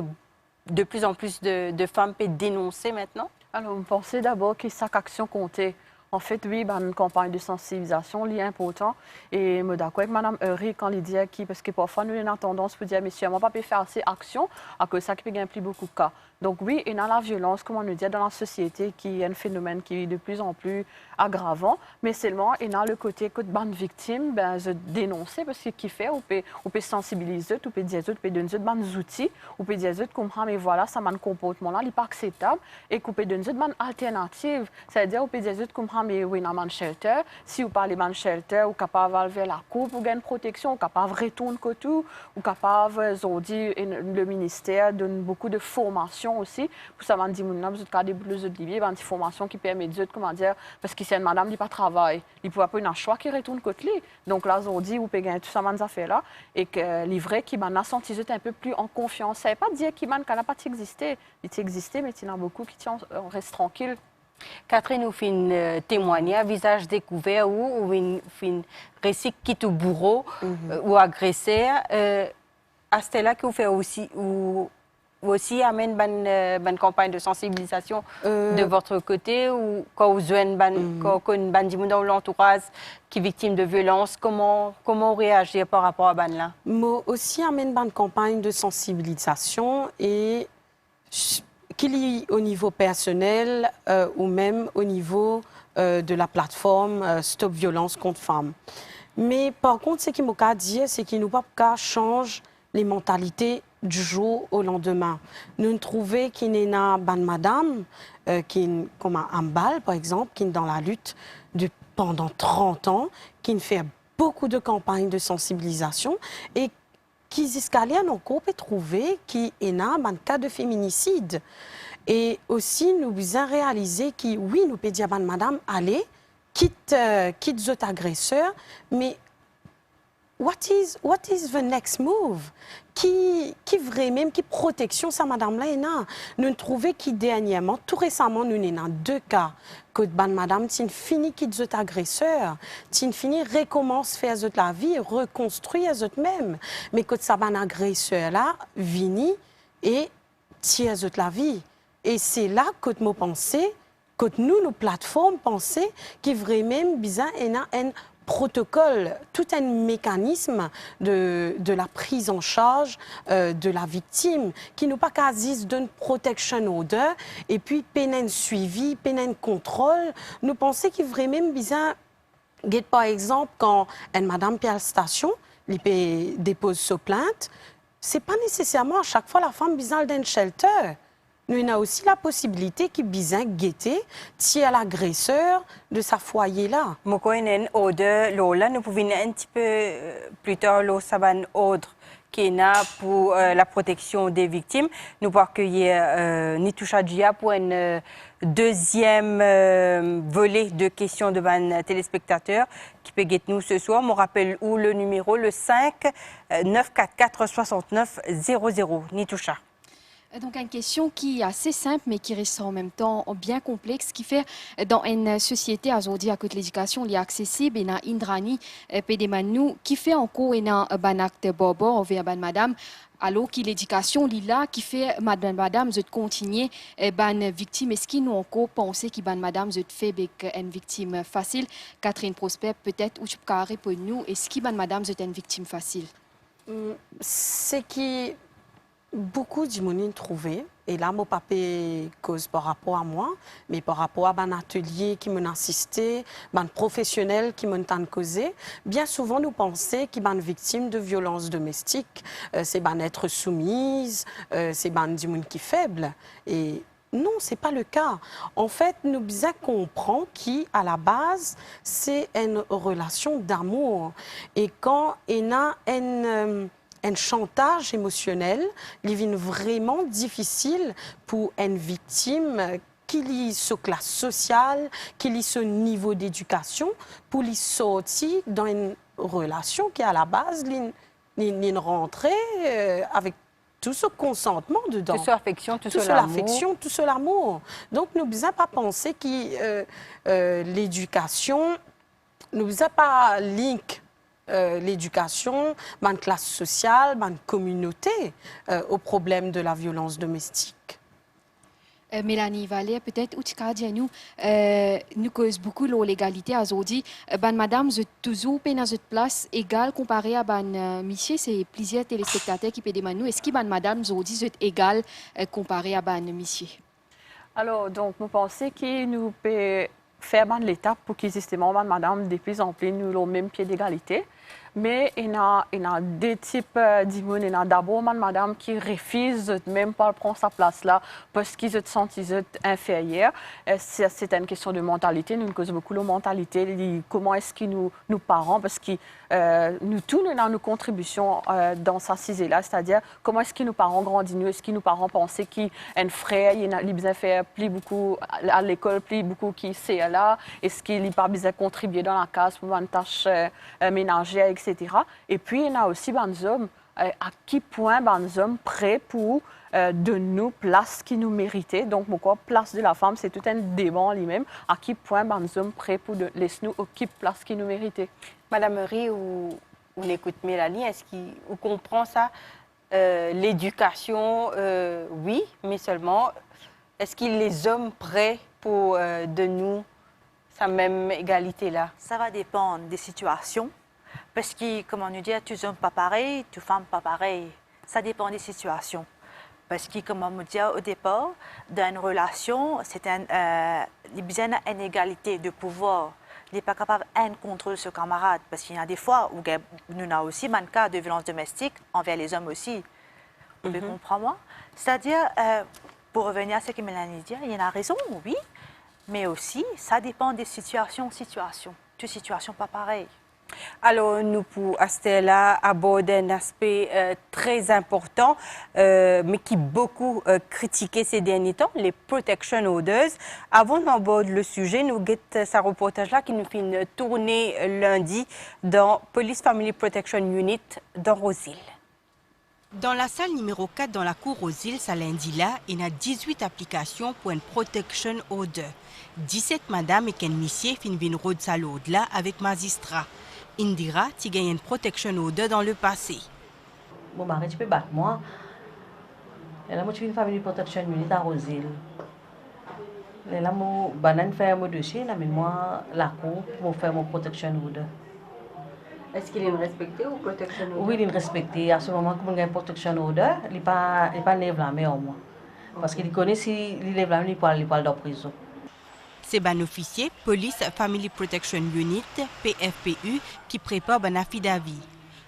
de plus en plus de femmes peuvent dénoncer maintenant? Alors, on pensait d'abord que chaque action comptait. En fait, oui, une campagne de sensibilisation est importante. Et je suis d'accord avec Mme Henry quand elle dit parce que parfois, nous avons tendance à dire, mais si on ne peut pas faire assez action, à cause ça qui peut gagner plus beaucoup de cas. Donc oui, il y a la violence, comme on nous dit, dans la société, qui est un phénomène qui est de plus en plus aggravant. Mais seulement, il y a le côté que de victime, je dénoncer parce que qui fait, on peut sensibiliser, on peut dire, on peut donner des outils, on peut dire, comprendre, mais voilà, ça un comportement là, il n'est pas acceptable, et qu'on peut donner une alternative. C'est-à-dire, on peut dire, comprendre, mais oui, dans un shelter, si vous parlez d'un shelter, vous êtes capable d'aller vers la cour pour gagner une protection, vous êtes capable de retourner côté, vous êtes capable, le ministère donne beaucoup de formations aussi. Pour ça, on dit, vous avez des blouses de livier, des formations qui permettent de, comment dire, parce que c'est une madame qui n'a pas de travail, il ne peut pas un choix qui retourne côté. Donc là, on dit, vous pouvez gagner tout ça, ces affaires-là, et que livrer qui m'a senti un peu plus en confiance. Ça ne veut pas dire qu'il n'a pas existé. Il existait, mais il y en a beaucoup qui restent tranquilles. Catherine, vous faites un témoignage, visage découvert, ou vous faites un récit qui est au bourreau ou agressé. À ce là que vous faites aussi, vous aussi amène une campagne de sensibilisation de votre côté, ou quand vous avez une bande dans l'entourage qui est victime de violence, comment réagir par rapport à ban là? Moi aussi amène une campagne de sensibilisation et qu'il y ait au niveau personnel ou même au niveau de la plateforme Stop Violence contre Femmes. Mais par contre, ce qu'il m'a dit, c'est qu'il ne peut pas changer les mentalités du jour au lendemain. Nous trouvons qu'il y a une madame qui est comme un bal, par exemple, qui est dans la lutte pendant 30 ans, qui fait beaucoup de campagnes de sensibilisation et qui jusqu'à là encore peut trouver qu'il y a un cas de féminicide. Et aussi, nous avons réalisé que oui, nous pouvons dire à madame, allez, quitte les agresseurs, mais what is the next move? Qui vraiment, qui protection ça, madame-là, nous trouvons qui dernièrement, tout récemment, nous avons 2 cas que madame, tu fini qui est agresseur, tu fini recommence faire la vie, reconstruire même, mais que ça ban agresseur là, vini et tire la vie. Et c'est là que nous pensons, que nous, nos plateformes pensons, qui vraiment bizarre un protocole, tout un mécanisme de la prise en charge de la victime, qui nous pas quasi d'une protection order, et puis peine suivi, peine contrôle. Nous pensons qu'il vraiment bizarre, par exemple, quand une madame Pierre Station, elle dépose sa plainte, c'est pas nécessairement à chaque fois la femme bizarre d'un shelter. Nous avons aussi la possibilité qui bizarre guetter si l'agresseur de sa foyer là. Mokoinen ordre Lola, nous pouvons un petit peu plus tard le saban ordre qui est là pour la protection des victimes. Nous pouvons accueillir Nitoucha Djia pour un deuxième volet de questions de ban téléspectateurs qui peut guetter nous ce soir. Je rappelle où le numéro le 5 944 69 00. Nitoucha. Donc, une question qui est assez simple, mais qui reste en même temps bien complexe, qui fait dans une société aujourd'hui à côté de l'éducation, il est accessible, et dans Indrani, Pédémanou, qui fait encore un acte bobo envers madame, alors que l'éducation, là, qui fait madame, je continue, ban victime, est-ce qu'il nous encore pensé que madame, je fait avec une victime facile? Catherine Prosper, peut-être, ou tu peux répondre nous, est-ce que madame, je une victime facile? C'est qui. Beaucoup de monde trouvé, et là, mon papa cause par rapport à moi, mais par rapport à un atelier qui m'a assisté, un professionnel qui m'a causé. Bien souvent, nous pensons qu'il y a une victime de violence domestique, c'est un être soumise, c'est un monde qui est faible. Et non, ce n'est pas le cas. En fait, nous bien comprendre qu'à la base, c'est une relation d'amour. Et quand il y a un chantage émotionnel, il est vraiment difficile pour une victime qui lit sa classe sociale, qui lit son niveau d'éducation, pour lui sortir dans une relation qui, à la base, une rentrée avec tout ce consentement dedans. Toute l'affection, tout l'affection, tout l'amour. Donc, nous ne devons pas penser que l'éducation, nous ne devons pas link l'éducation, la classe sociale, la communauté au problème de la violence domestique. Mélanie Valère, peut-être, ou tu nous, nous cause beaucoup de l'égalité aujourd'hui. Madame, vous êtes toujours dans cette place égale comparée à monsieur, c'est plusieurs téléspectateurs qui peuvent demander nous. Est-ce que madame, aujourd'hui, vous êtes égale comparée à monsieur? Alors, donc, nous pensons que nous pouvons faire l'étape pour qu'ils justement, madame, de plus en plus, nous au même pied d'égalité. Mais il y a des types d'immunes. Il y a d'abord madame qui refuse même pas prendre sa place là parce qu'ils se sentent inférieurs. C'est une question de mentalité. Nous causons beaucoup de mentalité. Comment est-ce que nous parents, parce que nous tous nous avons nos contributions dans sa cisée-là, c'est-à-dire comment est-ce que nos parents grandissent, est-ce que nos parents pensaient qu'un frère, il a besoin de faire plus beaucoup à l'école, plus beaucoup qui c'est là, est-ce qu'il n'a pas besoin de contribuer dans la case pour une tâche ménagère, etc. Et puis, il y a aussi des hommes, à quel point des hommes prêts pour de nous place qui nous méritait. Donc, pourquoi place de la femme, c'est tout un débat en lui-même. À quel point des hommes prêts pour laisser nous occuper place qui nous méritait. Madame Marie, ou écoute Mélanie, est-ce qu'on comprend ça? L'éducation, oui, mais seulement, est-ce que les hommes prêts pour de nous sa même égalité-là? Ça va dépendre des situations. Parce que, comme on nous dit, tu hommes pas pareil, tu femmes pas pareil. Ça dépend des situations. Parce que, comme on me dit au départ, dans une relation, c'est une égalité de pouvoir. Il n'est pas capable de contrôler ce camarade. Parce qu'il y a des fois où nous avons aussi un cas de violence domestique envers les hommes aussi. Vous comprenez moi? C'est-à-dire, pour revenir à ce que Mélanie dit, il y a raison, oui, mais aussi, ça dépend des situations. Toutes situations pas pareilles. Alors, nous pour Astella aborder un aspect très important, mais qui beaucoup critiqué ces derniers temps, les protection orders. Avant d'aborder le sujet, nous guettons ce reportage-là qui nous fait une tournée lundi dans Police Family Protection Unit dans Roseville. Dans la salle numéro 4 dans la cour Roseville, ce lundi-là, il y a 18 applications pour une protection order. 17 madames et 15 messieurs finissent road sa là avec magistrat. Indira, tu gagnes une protection order dans le passé. Mon mari, tu peux battre moi. Et là, moi, je suis une famille de protection unit à Roseville. Et là, moi, banane fait mon dossier, là, mais moi, la cour, pour faire mon protection order. Est-ce qu'il est respecté ou protection order? Oui, il est respecté. À ce moment que je gagne protection order, il n'est pas lève la main au moins. Parce qu'il connaît si il lève la main, il peut aller dans la prison. C'est un officier, Police Family Protection Unit, PFPU, qui prépare un affidavit.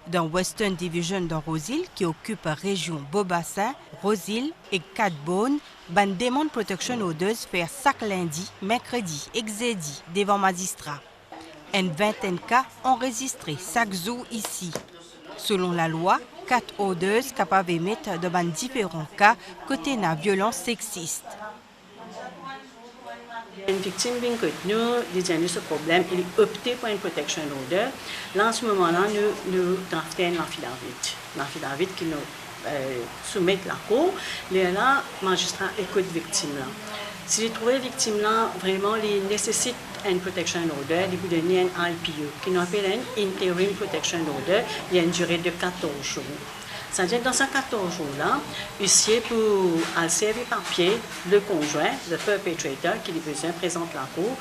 Dans Western Division dans Roseville, qui occupe la région Beaubassin, Roseville et Catbone, ban demande protection orders faire chaque lundi, mercredi et jeudi devant magistrat. Une vingtaine de cas enregistrés chaque jour ici. Selon la loi, 4 orders capables d'émettre dans différents cas côté la violence sexiste. Une victime vient que nous, disons ce problème, il est opté pour une protection order. Là, en ce moment-là, nous draftons l'affidavit qui nous soumet la cour. Là, le magistrat écoute la victime. Si j'ai trouvé la victime là, vraiment, il nécessite une protection order, il peut donner un IPO, qui nous appelle un interim protection order. Il y a une durée de 14 jours. C'est-à-dire dans ces 14 jours-là, huissier pour servir papier le conjoint, le perpetrator, qui lui besoin présente la cour,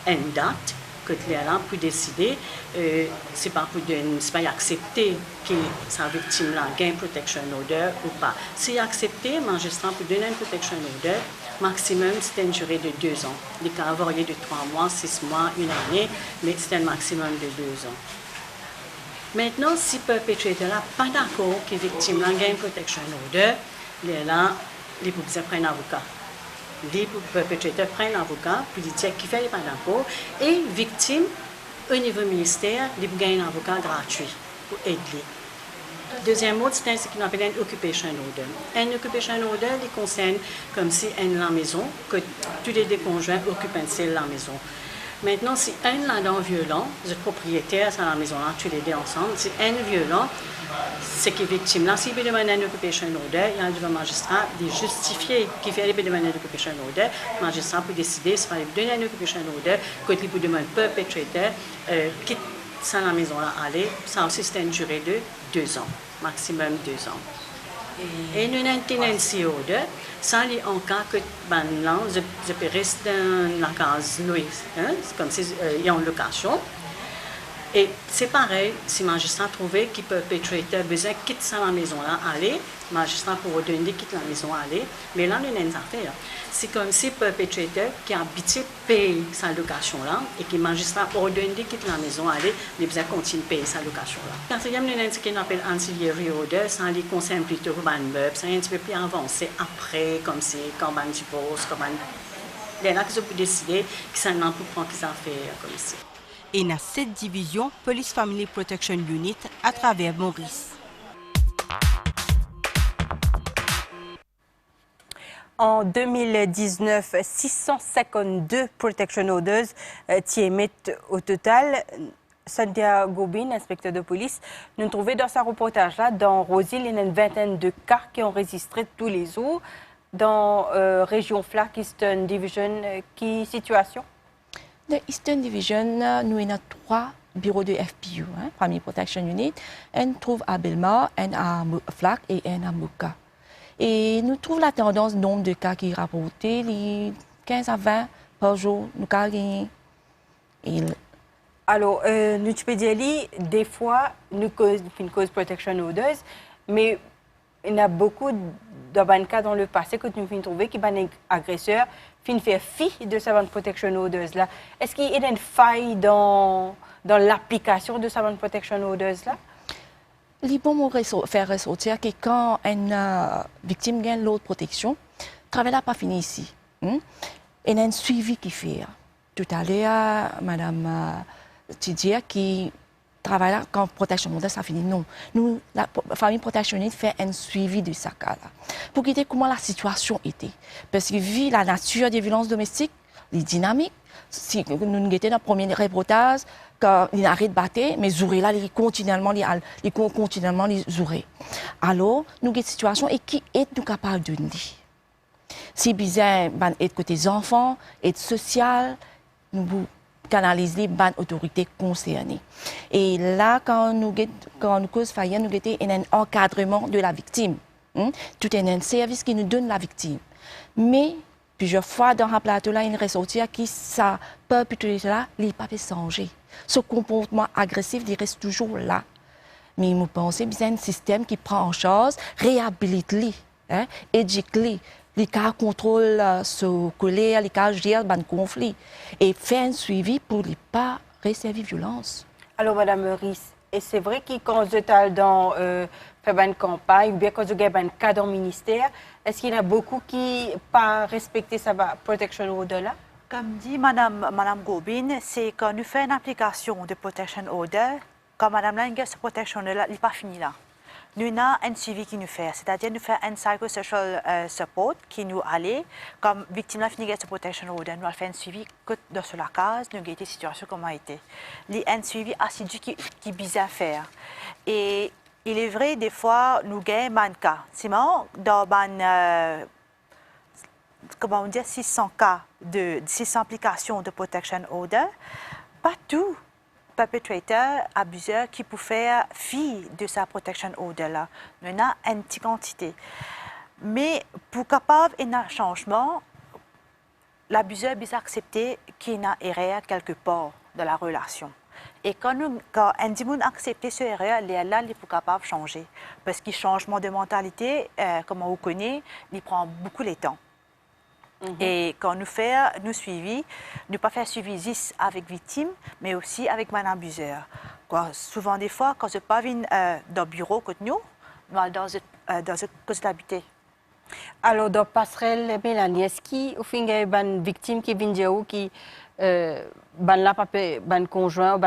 une date que là pour décider, c'est pas accepté que sa victime-là gagne protection order ou pas. Si accepté, le magistrat peut donner une protection order, maximum c'est une durée de 2 ans. Les cas variés de 3 mois, 6 mois, 1 année, mais c'est un maximum de 2 ans. Maintenant, si le perpétrateur n'est pas d'accord que la victime a une protection order, là, les policiers prennent un avocat. Les perpétrateurs prennent un avocat, puis ils disent qu'il n'est pas d'accord. Et la victime, au niveau ministère, ils gagnent un avocat gratuit pour aider. Deuxième mot, c'est ce qu'on appelle une occupation order. Une occupation order, il concerne comme si une la maison, que tous les deux conjoints occupent un seul la maison. Maintenant, si un là-dedans violent, le propriétaire dans la maison-là, tous les deux ensemble, si un violent, c'est que la victime-là, s'il peut demander une occupation order, il y a le magistrat de justifier qu'il fait demander une occupation order. Le magistrat peut décider s'il peut donner une occupation order, quand il peut demander au perpétrateur quitte la maison-là aller. Ça aussi, c'est une durée de 2 ans, maximum 2 ans. Et nous avons une tenancy order, ça est en cas que je peux rester dans la case louée, comme si il y a une location. Et c'est pareil, si le magistrat trouvait qu'il peut perpétrateur besoin de quitter la maison là, aller, le magistrat pourrait donner quitte la maison aller, mais là, nous avons une affaire. C'est comme si le perpétrateur qui a habitué paye sa location là, et que le magistrat ordonne de quitter la maison aller, il a besoin de continuer à payer sa location là. Quatrième, nous avons ce qu'on appelle ancillary order, ça les concerne plutôt les meubles, c'est un petit peu plus avancé après, comme si, quand on divorce, comme on... Il y en a qui ont décidé que ça n'en peut prendre qu'ils affaires comme ça. Et dans cette division, Police Family Protection Unit à travers Maurice. En 2019, 652 protection orders qui émettent au total. Sandia Gobin, inspecteur de police, nous trouvons dans ce reportage-là, dans Roseville, il y a une vingtaine de cas qui ont enregistrés tous les jours. Dans la région Flack, Eastern Division, qui situation? Dans Eastern Division, nous avons 3 bureaux de FPU, Family Protection Unit. On trouve à Belmar, un à Flack et un à Muka. Et nous trouvons la tendance, nombre de cas qui est rapporté, les 15 à 20 par jour, nous avons gagné. Alors, nous peux dire, des fois, nous cause protection orders, mais il y a beaucoup de cas dans le passé que nous avons trouvé qui sont agresseurs fin faire fi de ces protection orders là. Est-ce qu'il y a une faille dans l'application de ces protection orders là? Il faut faire ressortir que quand une victime gagne l'autre protection, le travail n'a pas fini ici. Il y a un suivi qui fait. Tout à l'heure, Madame Tidia qui travail là, quand protection modèle, ça finit. Non. Nous, la famille protectionniste fait un suivi de ce cas-là. Pour quitter comment la situation était. Parce que vu la nature des violences domestiques, les dynamiques, si nous avons dans le premier reportage, quand il arrête de battre, mais Zouré là, il continuellement les Zouré. Alors, nous avons une situation et qui est nous capable de dire. Si besoin être côté enfants, être social, nous canaliser les autorités concernées. Et là, quand nous cause faillir, nous avons un encadrement de la victime. Tout est un service qui nous donne la victime. Mais plusieurs fois dans le plateau là, il ressortit qui ça peut plutôt là, il pas changer. Ce comportement agressif, il reste toujours là. Mais nous pensons que c'est un système qui prend en charge, réhabilite-les, éduque-les, les cas contrôle ce colère, les cas gère le conflit et fait un suivi pour ne pas recevoir violence. Alors, Madame Meurice, et c'est vrai que quand vous êtes dans une campagne ou bien quand vous avez un cas dans le ministère, est-ce qu'il y en a beaucoup qui n'ont pas respecté sa protection order là? Comme dit Madame Gobin, c'est quand nous faisons une application de protection order, quand Madame Langer, ce protection order là, il n'est pas fini là. Nous avons un suivi qui nous fait, c'est-à-dire nous faisons un psychosocial support qui nous allait, comme victime de la protection order, nous avons fait un suivi que dans la case, nous avons été situation comment été. Il y a un suivi assidu qui est bizarre à faire. Et il est vrai, des fois, nous avons un cas. Sinon, dans comment on dit, 600 cas de 600 applications de protection order, pas tout perpetrateur, abuseur qui peut faire fi de sa protection order là. Nous avons une petite quantité. Mais pour capable un changement, l'abuseur doit accepter qu'il y a une erreur quelque part dans la relation. Et quand un individu accepte ce erreur, il est là, il est capable de changer. Parce que le changement de mentalité, comme on connaît, il prend beaucoup de temps. Et quand nous faisons nous suivis, nous pas faire suivi juste avec victime, mais aussi avec mon abuseur. Souvent des fois, quand je pas viens dans le bureau que nous allons dans une cause d'habiter. Alors dans passerelle Mélanie, est-ce qu'il y a une victime qui vient de où qui la papier, conjoint,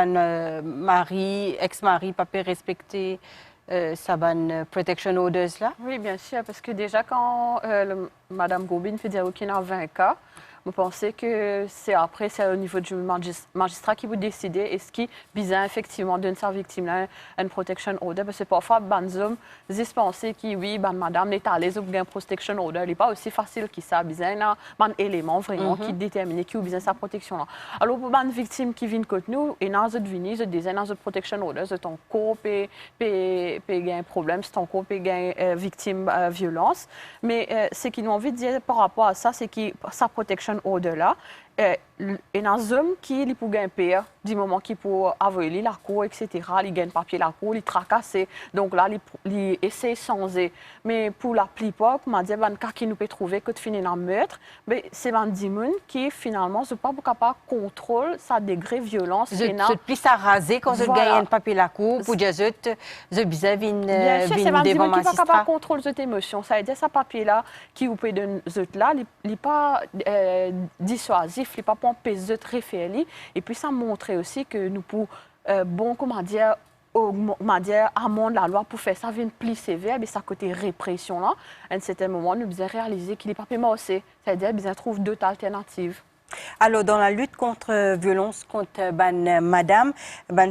mari, ex-mari, pas respecter sa protection orders là? Oui, bien sûr, parce que déjà quand Madame Gobin fait dire qu'il y a 20 cas, vous pensez que c'est au niveau du magistrat qui vous décide est-ce qu'il besoin effectivement donner sa victime là une protection order parce que parfois les hommes disent penser que oui madame est à l'aise pour une protection order, il n'est pas aussi facile que ça, besoin un élément vraiment qui détermine qui a besoin sa protection là. Alors pour une victime qui vient contre nous et dans cette venue je disais dans cette protection order c'est ton corps peut un problème, c'est ton corps peut une victime violence, mais ce qu'ils ont envie de dire par rapport à ça c'est que sa protection au-delà, il y a un homme qui peut gagner du moment qu'il peut avoir la cour, etc. Il gagne papier la cour, il tracasse. Donc là, il essaie de changer. Mais pour la plupart, comme on dit, les cas qui nous peut trouver que tu finis dans le meurtre, c'est un démon qui finalement ne pas capable de contrôler sa degré de violence. Je plus à raser quand je gagne papier la cour pour dire je bizarre bien sûr, c'est un démon qui ne pas capable de contrôler cette émotion. Ça veut dire que ce papier-là qui vous peut donner là, il n'est pas dissuasif, il n'est pas pompé de référé. Et puis ça montre aussi que nous pouvons, amende la loi pour faire ça vient plus sévère, mais ça côté répression là. À un certain moment, nous devons réaliser qu'il n'est pas paiement aussi. C'est-à-dire qu'ils trouvent d'autres alternatives. Alors, dans la lutte contre violence contre madame,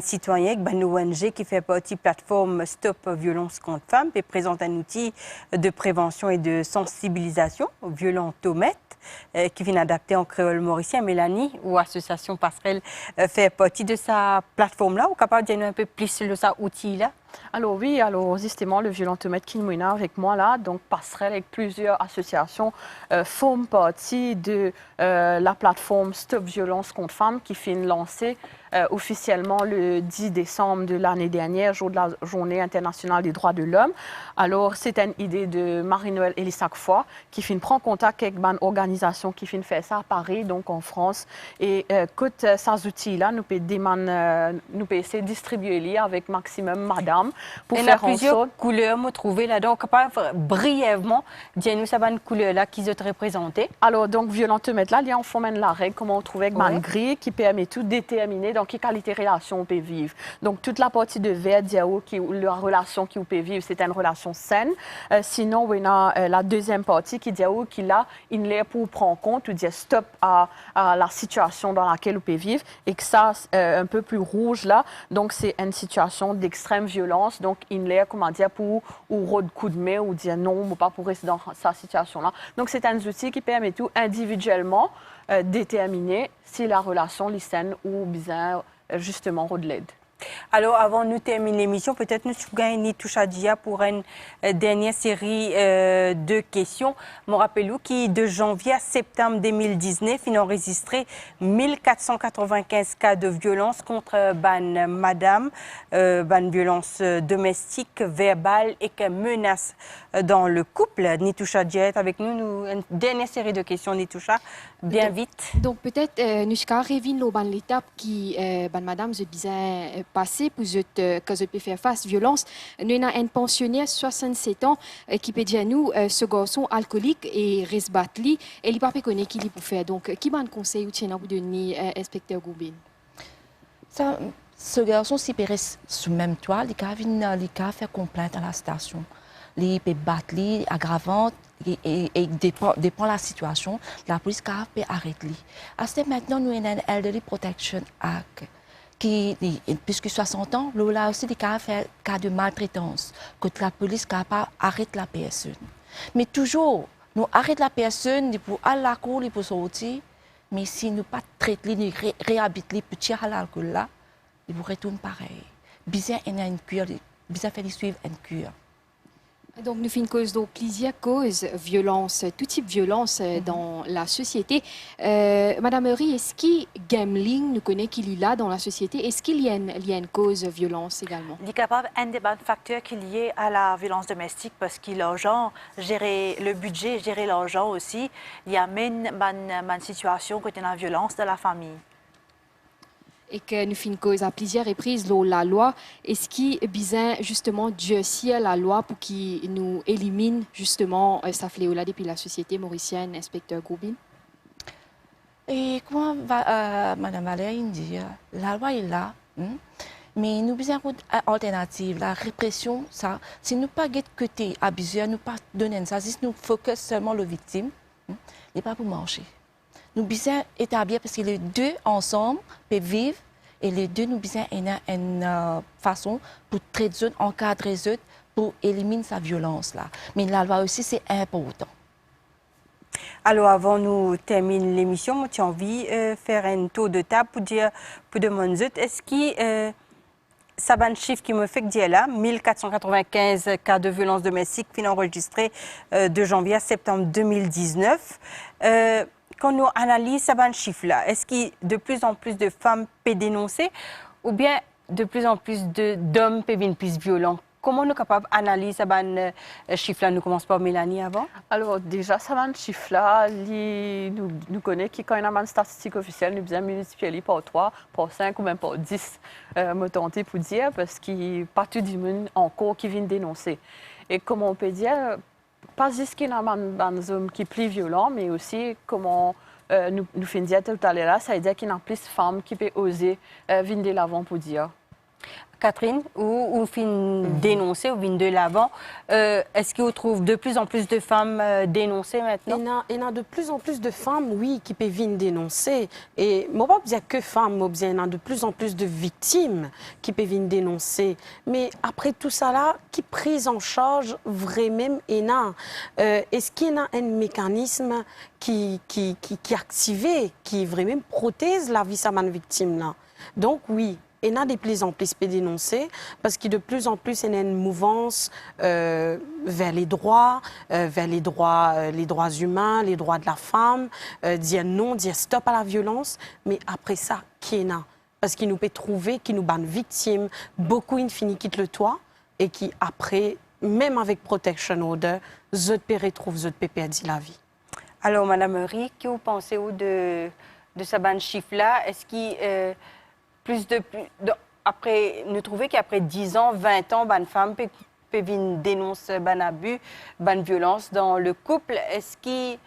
citoyen, ONG qui fait partie de la plateforme Stop Violence contre Femmes et présente un outil de prévention et de sensibilisation aux violentomètres qui vient adapter en créole mauricien. Mélanie, ou Association Passerelle, fait partie de sa plateforme-là, ou capable de dire un peu plus sur cet outil-là? Alors oui, justement, le violentomètre qui est avec moi là, donc Passerelle avec plusieurs associations, font partie de la plateforme Stop Violence contre Femmes qui finit lancée officiellement le 10 décembre de l'année dernière, jour de la Journée internationale des droits de l'homme. Alors, c'est une idée de Marie-Noël Elissac-Foy qui finit prendre contact avec une organisation qui finit faire ça à Paris, donc en France. Et côté ces outils-là, nous pouvons essayer de distribuer avec maximum madame pour faire en sorte... Il y a plusieurs couleurs, me trouver là-dedans. Capable brièvement, dis-nous ça va une couleur-là qui est représentée. Alors, donc, violentomètre là, il y a en forme de la règle, comment on trouve avec une grille qui permet tout déterminer dans quelle qualité de relation on peut vivre. Donc, toute la partie de vert, la relation qui on peut vivre, c'est une relation saine. Sinon, on a la deuxième partie qui dit qu'il a une lait pour prendre compte ou dire stop à la situation dans laquelle on peut vivre et que ça, un peu plus rouge là, donc c'est une situation d'extrême violence. Donc, une lait, comment dire, pour ou coup de main ou dire non, ou pas pour rester dans cette situation-là. Donc, c'est un outil qui permet tout individuellement déterminer si la relation est saine ou bien justement de l'aide. Alors, avant de terminer l'émission, peut-être nous gagnons Nitoucha Dia pour une dernière série de questions. Je me rappelle qui, de janvier à septembre 2019, il a enregistré 1495 cas de violence contre madame, violence domestique, verbale et menace dans le couple. Nitoucha Dia est avec nous. Une dernière série de questions, Nitoucha, bien vite. Donc, peut-être, nous avons l'étape qui, madame, je disais, passé pour que je peux faire face à la violence. Nous avons un pensionnaire de 67 ans qui peut dire nous, ce garçon alcoolique et reste battu et il n'a pas connu qu'il peut faire. Donc, qui m'a conseillé ou tient à vous donner, inspecteur Goubin? Ce garçon, s'il peut rester sous le même toit, il peut faire complainte à la station. Il peut battre, aggravante. Et dépend de la situation, la police peut arrêter. Maintenant, nous avons un Elderly Protection Act qui, puisque 60 ans, là aussi des cas de maltraitance, que la police peut arrêter la personne. Mais toujours, nous arrêtons la personne pour aller à la cour, pour sortir, mais si nous ne pas traiter, nous réhabiliter petit à l'alcool là, ils vous retournent pareil. Bien, il y a une cure, bien faire suivre une cure. Donc, nous faisons cause de plusieurs causes, violence, tout type de violence dans la société. Madame Meury, est-ce qu'il gambling, nous connaissons qu'il est là dans la société, est-ce qu'il y a une cause de violence également? Il est capable un des facteurs qui est lié à la violence domestique parce qu'il l'argent, gérer le budget, gérer l'argent aussi, il y a même une situation côté la violence de la famille. Et que nous faisons cause à plusieurs reprises la loi. Est-ce qu'il est besoin justement durcir la loi pour qu'il nous élimine justement ce fléau-là depuis la société mauricienne, inspecteur Goubin? Et comme Mme Valérie dit, la loi est là, mais nous avons une alternative. La répression, ça, si nous ne pas côté abuseur, nous ne pas donner ça, si nous focus seulement sur la victime, il n'est pas pour marcher. Nous devons établir parce que les deux ensemble peuvent vivre et les deux nous devons une façon pour traiter, encadrer, pour éliminer sa violence là. Mais la loi aussi c'est important. Alors avant nous terminer l'émission, j'ai envie de faire un tour de table pour dire pour demander est-ce que ça va un chiffre qui me fait que dire là 1495 cas de violence domestique qui sont enregistrés de janvier à septembre 2019. Quand nous analysons ce chiffre-là, est-ce qu'il y a de plus en plus de femmes peuvent dénoncer ou bien de plus en plus d'hommes peuvent être plus violents? Comment nous sommes capables d'analyser ce chiffre-là? Nous commençons par Mélanie avant. Alors déjà, ce chiffre-là, nous connaissons qu'il y a une statistique officielle, nous devons multiplier par 3, par 5 ou même par 10, me tenter pour dire, parce qu'il n'y a pas tout le monde encore qui vient dénoncer. Et comment on peut dire, pas juste qu'il y a un homme qui est plus violent, mais aussi comment nous faisons dire tout à l'heure, ça veut dire qu'il y a plus de femmes qui peuvent oser venir de l'avant pour dire. Catherine, ou fin dénoncer ou vient de l'avant, est-ce que vous trouvez de plus en plus de femmes dénoncées maintenant? Il y a de plus en plus de femmes, oui, qui peuvent venir dénoncer. Et je ne vais pas dire que femmes, il y a de plus en plus de victimes qui peuvent venir dénoncer. Mais après tout ça, là, qui prise en charge vraiment est-ce qu'il y a un mécanisme qui est activé, qui vraiment protège la vie de la victime là? Donc oui. Il y a de plus en plus de dénoncer parce qu'il y a de plus en plus une mouvance vers les droits humains, les droits de la femme, dire non, dire stop à la violence. Mais après ça, qui est là? Parce qu'il nous peut trouver, qui nous banne victime, beaucoup in fini quittent le toit et qui après, même avec Protection Order, je peux retrouver, je peux perdre la vie. Alors, Madame Meury, que vous pensez de ce chiffre-là? Est-ce qu'il après, nous trouvons qu'après 10 ans, 20 ans, une femme peut dénoncer un abus, une violence dans le couple. Est-ce qu'il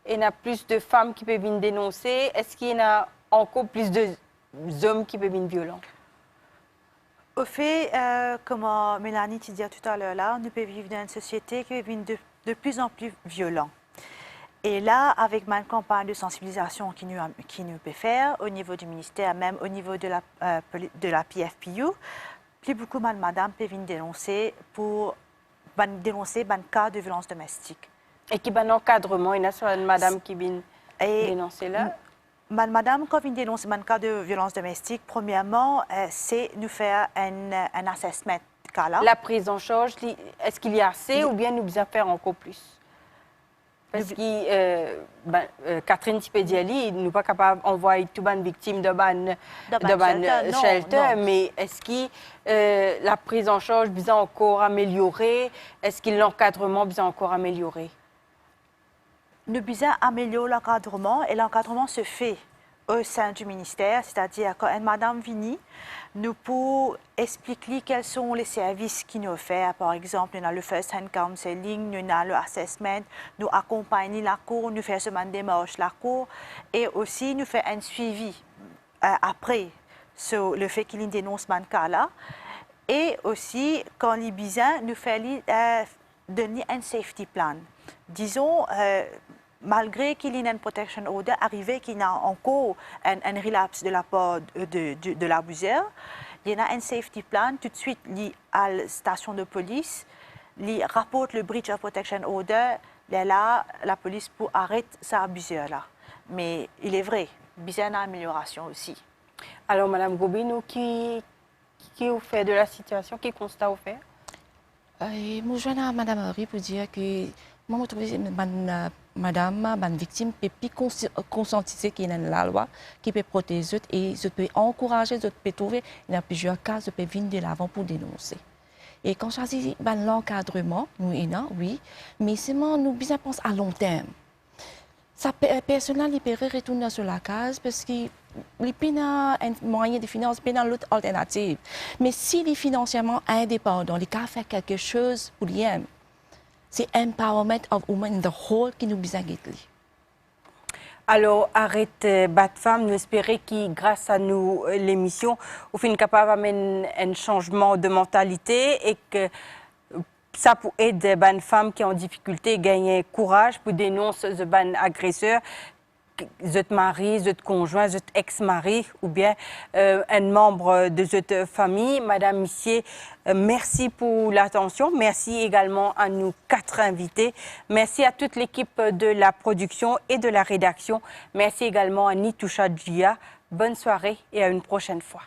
y a plus de femmes qui peuvent dénoncer? Est-ce qu'il y a encore plus de hommes qui peuvent être violents? Au fait, comme Mélanie te dit tout à l'heure, là, nous pouvons vivre dans une société qui devient de plus en plus violente. Et là, avec ma campagne de sensibilisation qui nous peut faire au niveau du ministère, même au niveau de la PFPU, plus beaucoup de madame peuvent dénoncer pour dénoncer un cas de violence domestique. Et qui un encadrement, il y a une madame qui vient dénoncer là? Madame, quand vient dénoncer un cas de violence domestique, premièrement, c'est nous faire un assessment de cas là. La prise en charge, est-ce qu'il y a assez ou bien nous devons faire encore plus? Parce que Catherine Tipediali n'est pas capable d'envoyer toutes les victimes de shelter, mais est-ce que la prise en charge besoin encore améliorer? Est-ce que l'encadrement besoin encore améliorer? Nous devons améliorer l'encadrement et l'encadrement se fait au sein du ministère, c'est-à-dire quand une madame vient, nous pouvons expliquer quels sont les services qui nous offrent. Par exemple, nous avons le first hand counseling, nous avons le assessment, nous accompagnons la cour, nous faisons une démarche la cour et aussi nous faisons un suivi après sur le fait qu'il dénonce ce cas-là. Et aussi, quand il y a besoin, nous faisons donner un safety plan. Disons, malgré qu'il y ait une protection order, arrivé qu'il y a encore un relapse de la part de l'abuseur, il y a un safety plan tout de suite lié à la station de police, il rapporte le breach of protection order, là, la police pour arrêter cet abuseur-là. Mais il est vrai, il y a une amélioration aussi. Alors, Mme Gobineau, qui vous fait de la situation, qui constat vous fait? Moi, je viens à Mme Henry pour dire que moi, je trouve madame, la victime peut plus conscientiser qu'il y a la loi qui peut protéger et je peux encourager, je peux trouver, dans plusieurs cas, je peux venir de l'avant pour dénoncer. Et quand je dis l'encadrement, oui, mais seulement nous bien penser à long terme. Ça personnel, il peut retourner sur la case parce qu'il n'y a pas un moyen de financer, il n'y a pas l'autre alternative. Mais s'il est financièrement indépendant, il peut faire quelque chose pour lui. C'est empowerment of women in the whole qui nous besoin de. Alors, arrête Bat Femme, nous espérons que grâce à nous, l'émission, vous finissez capable d'amener un changement de mentalité et que ça peut aider les femmes qui ont en difficulté à gagner courage pour dénoncer les agresseurs, votre mari, votre conjoint, votre ex-mari ou bien un membre de votre famille. Madame Missier, merci pour l'attention. Merci également à nos 4 invités. Merci à toute l'équipe de la production et de la rédaction. Merci également à Nitoucha Djia. Bonne soirée et à une prochaine fois.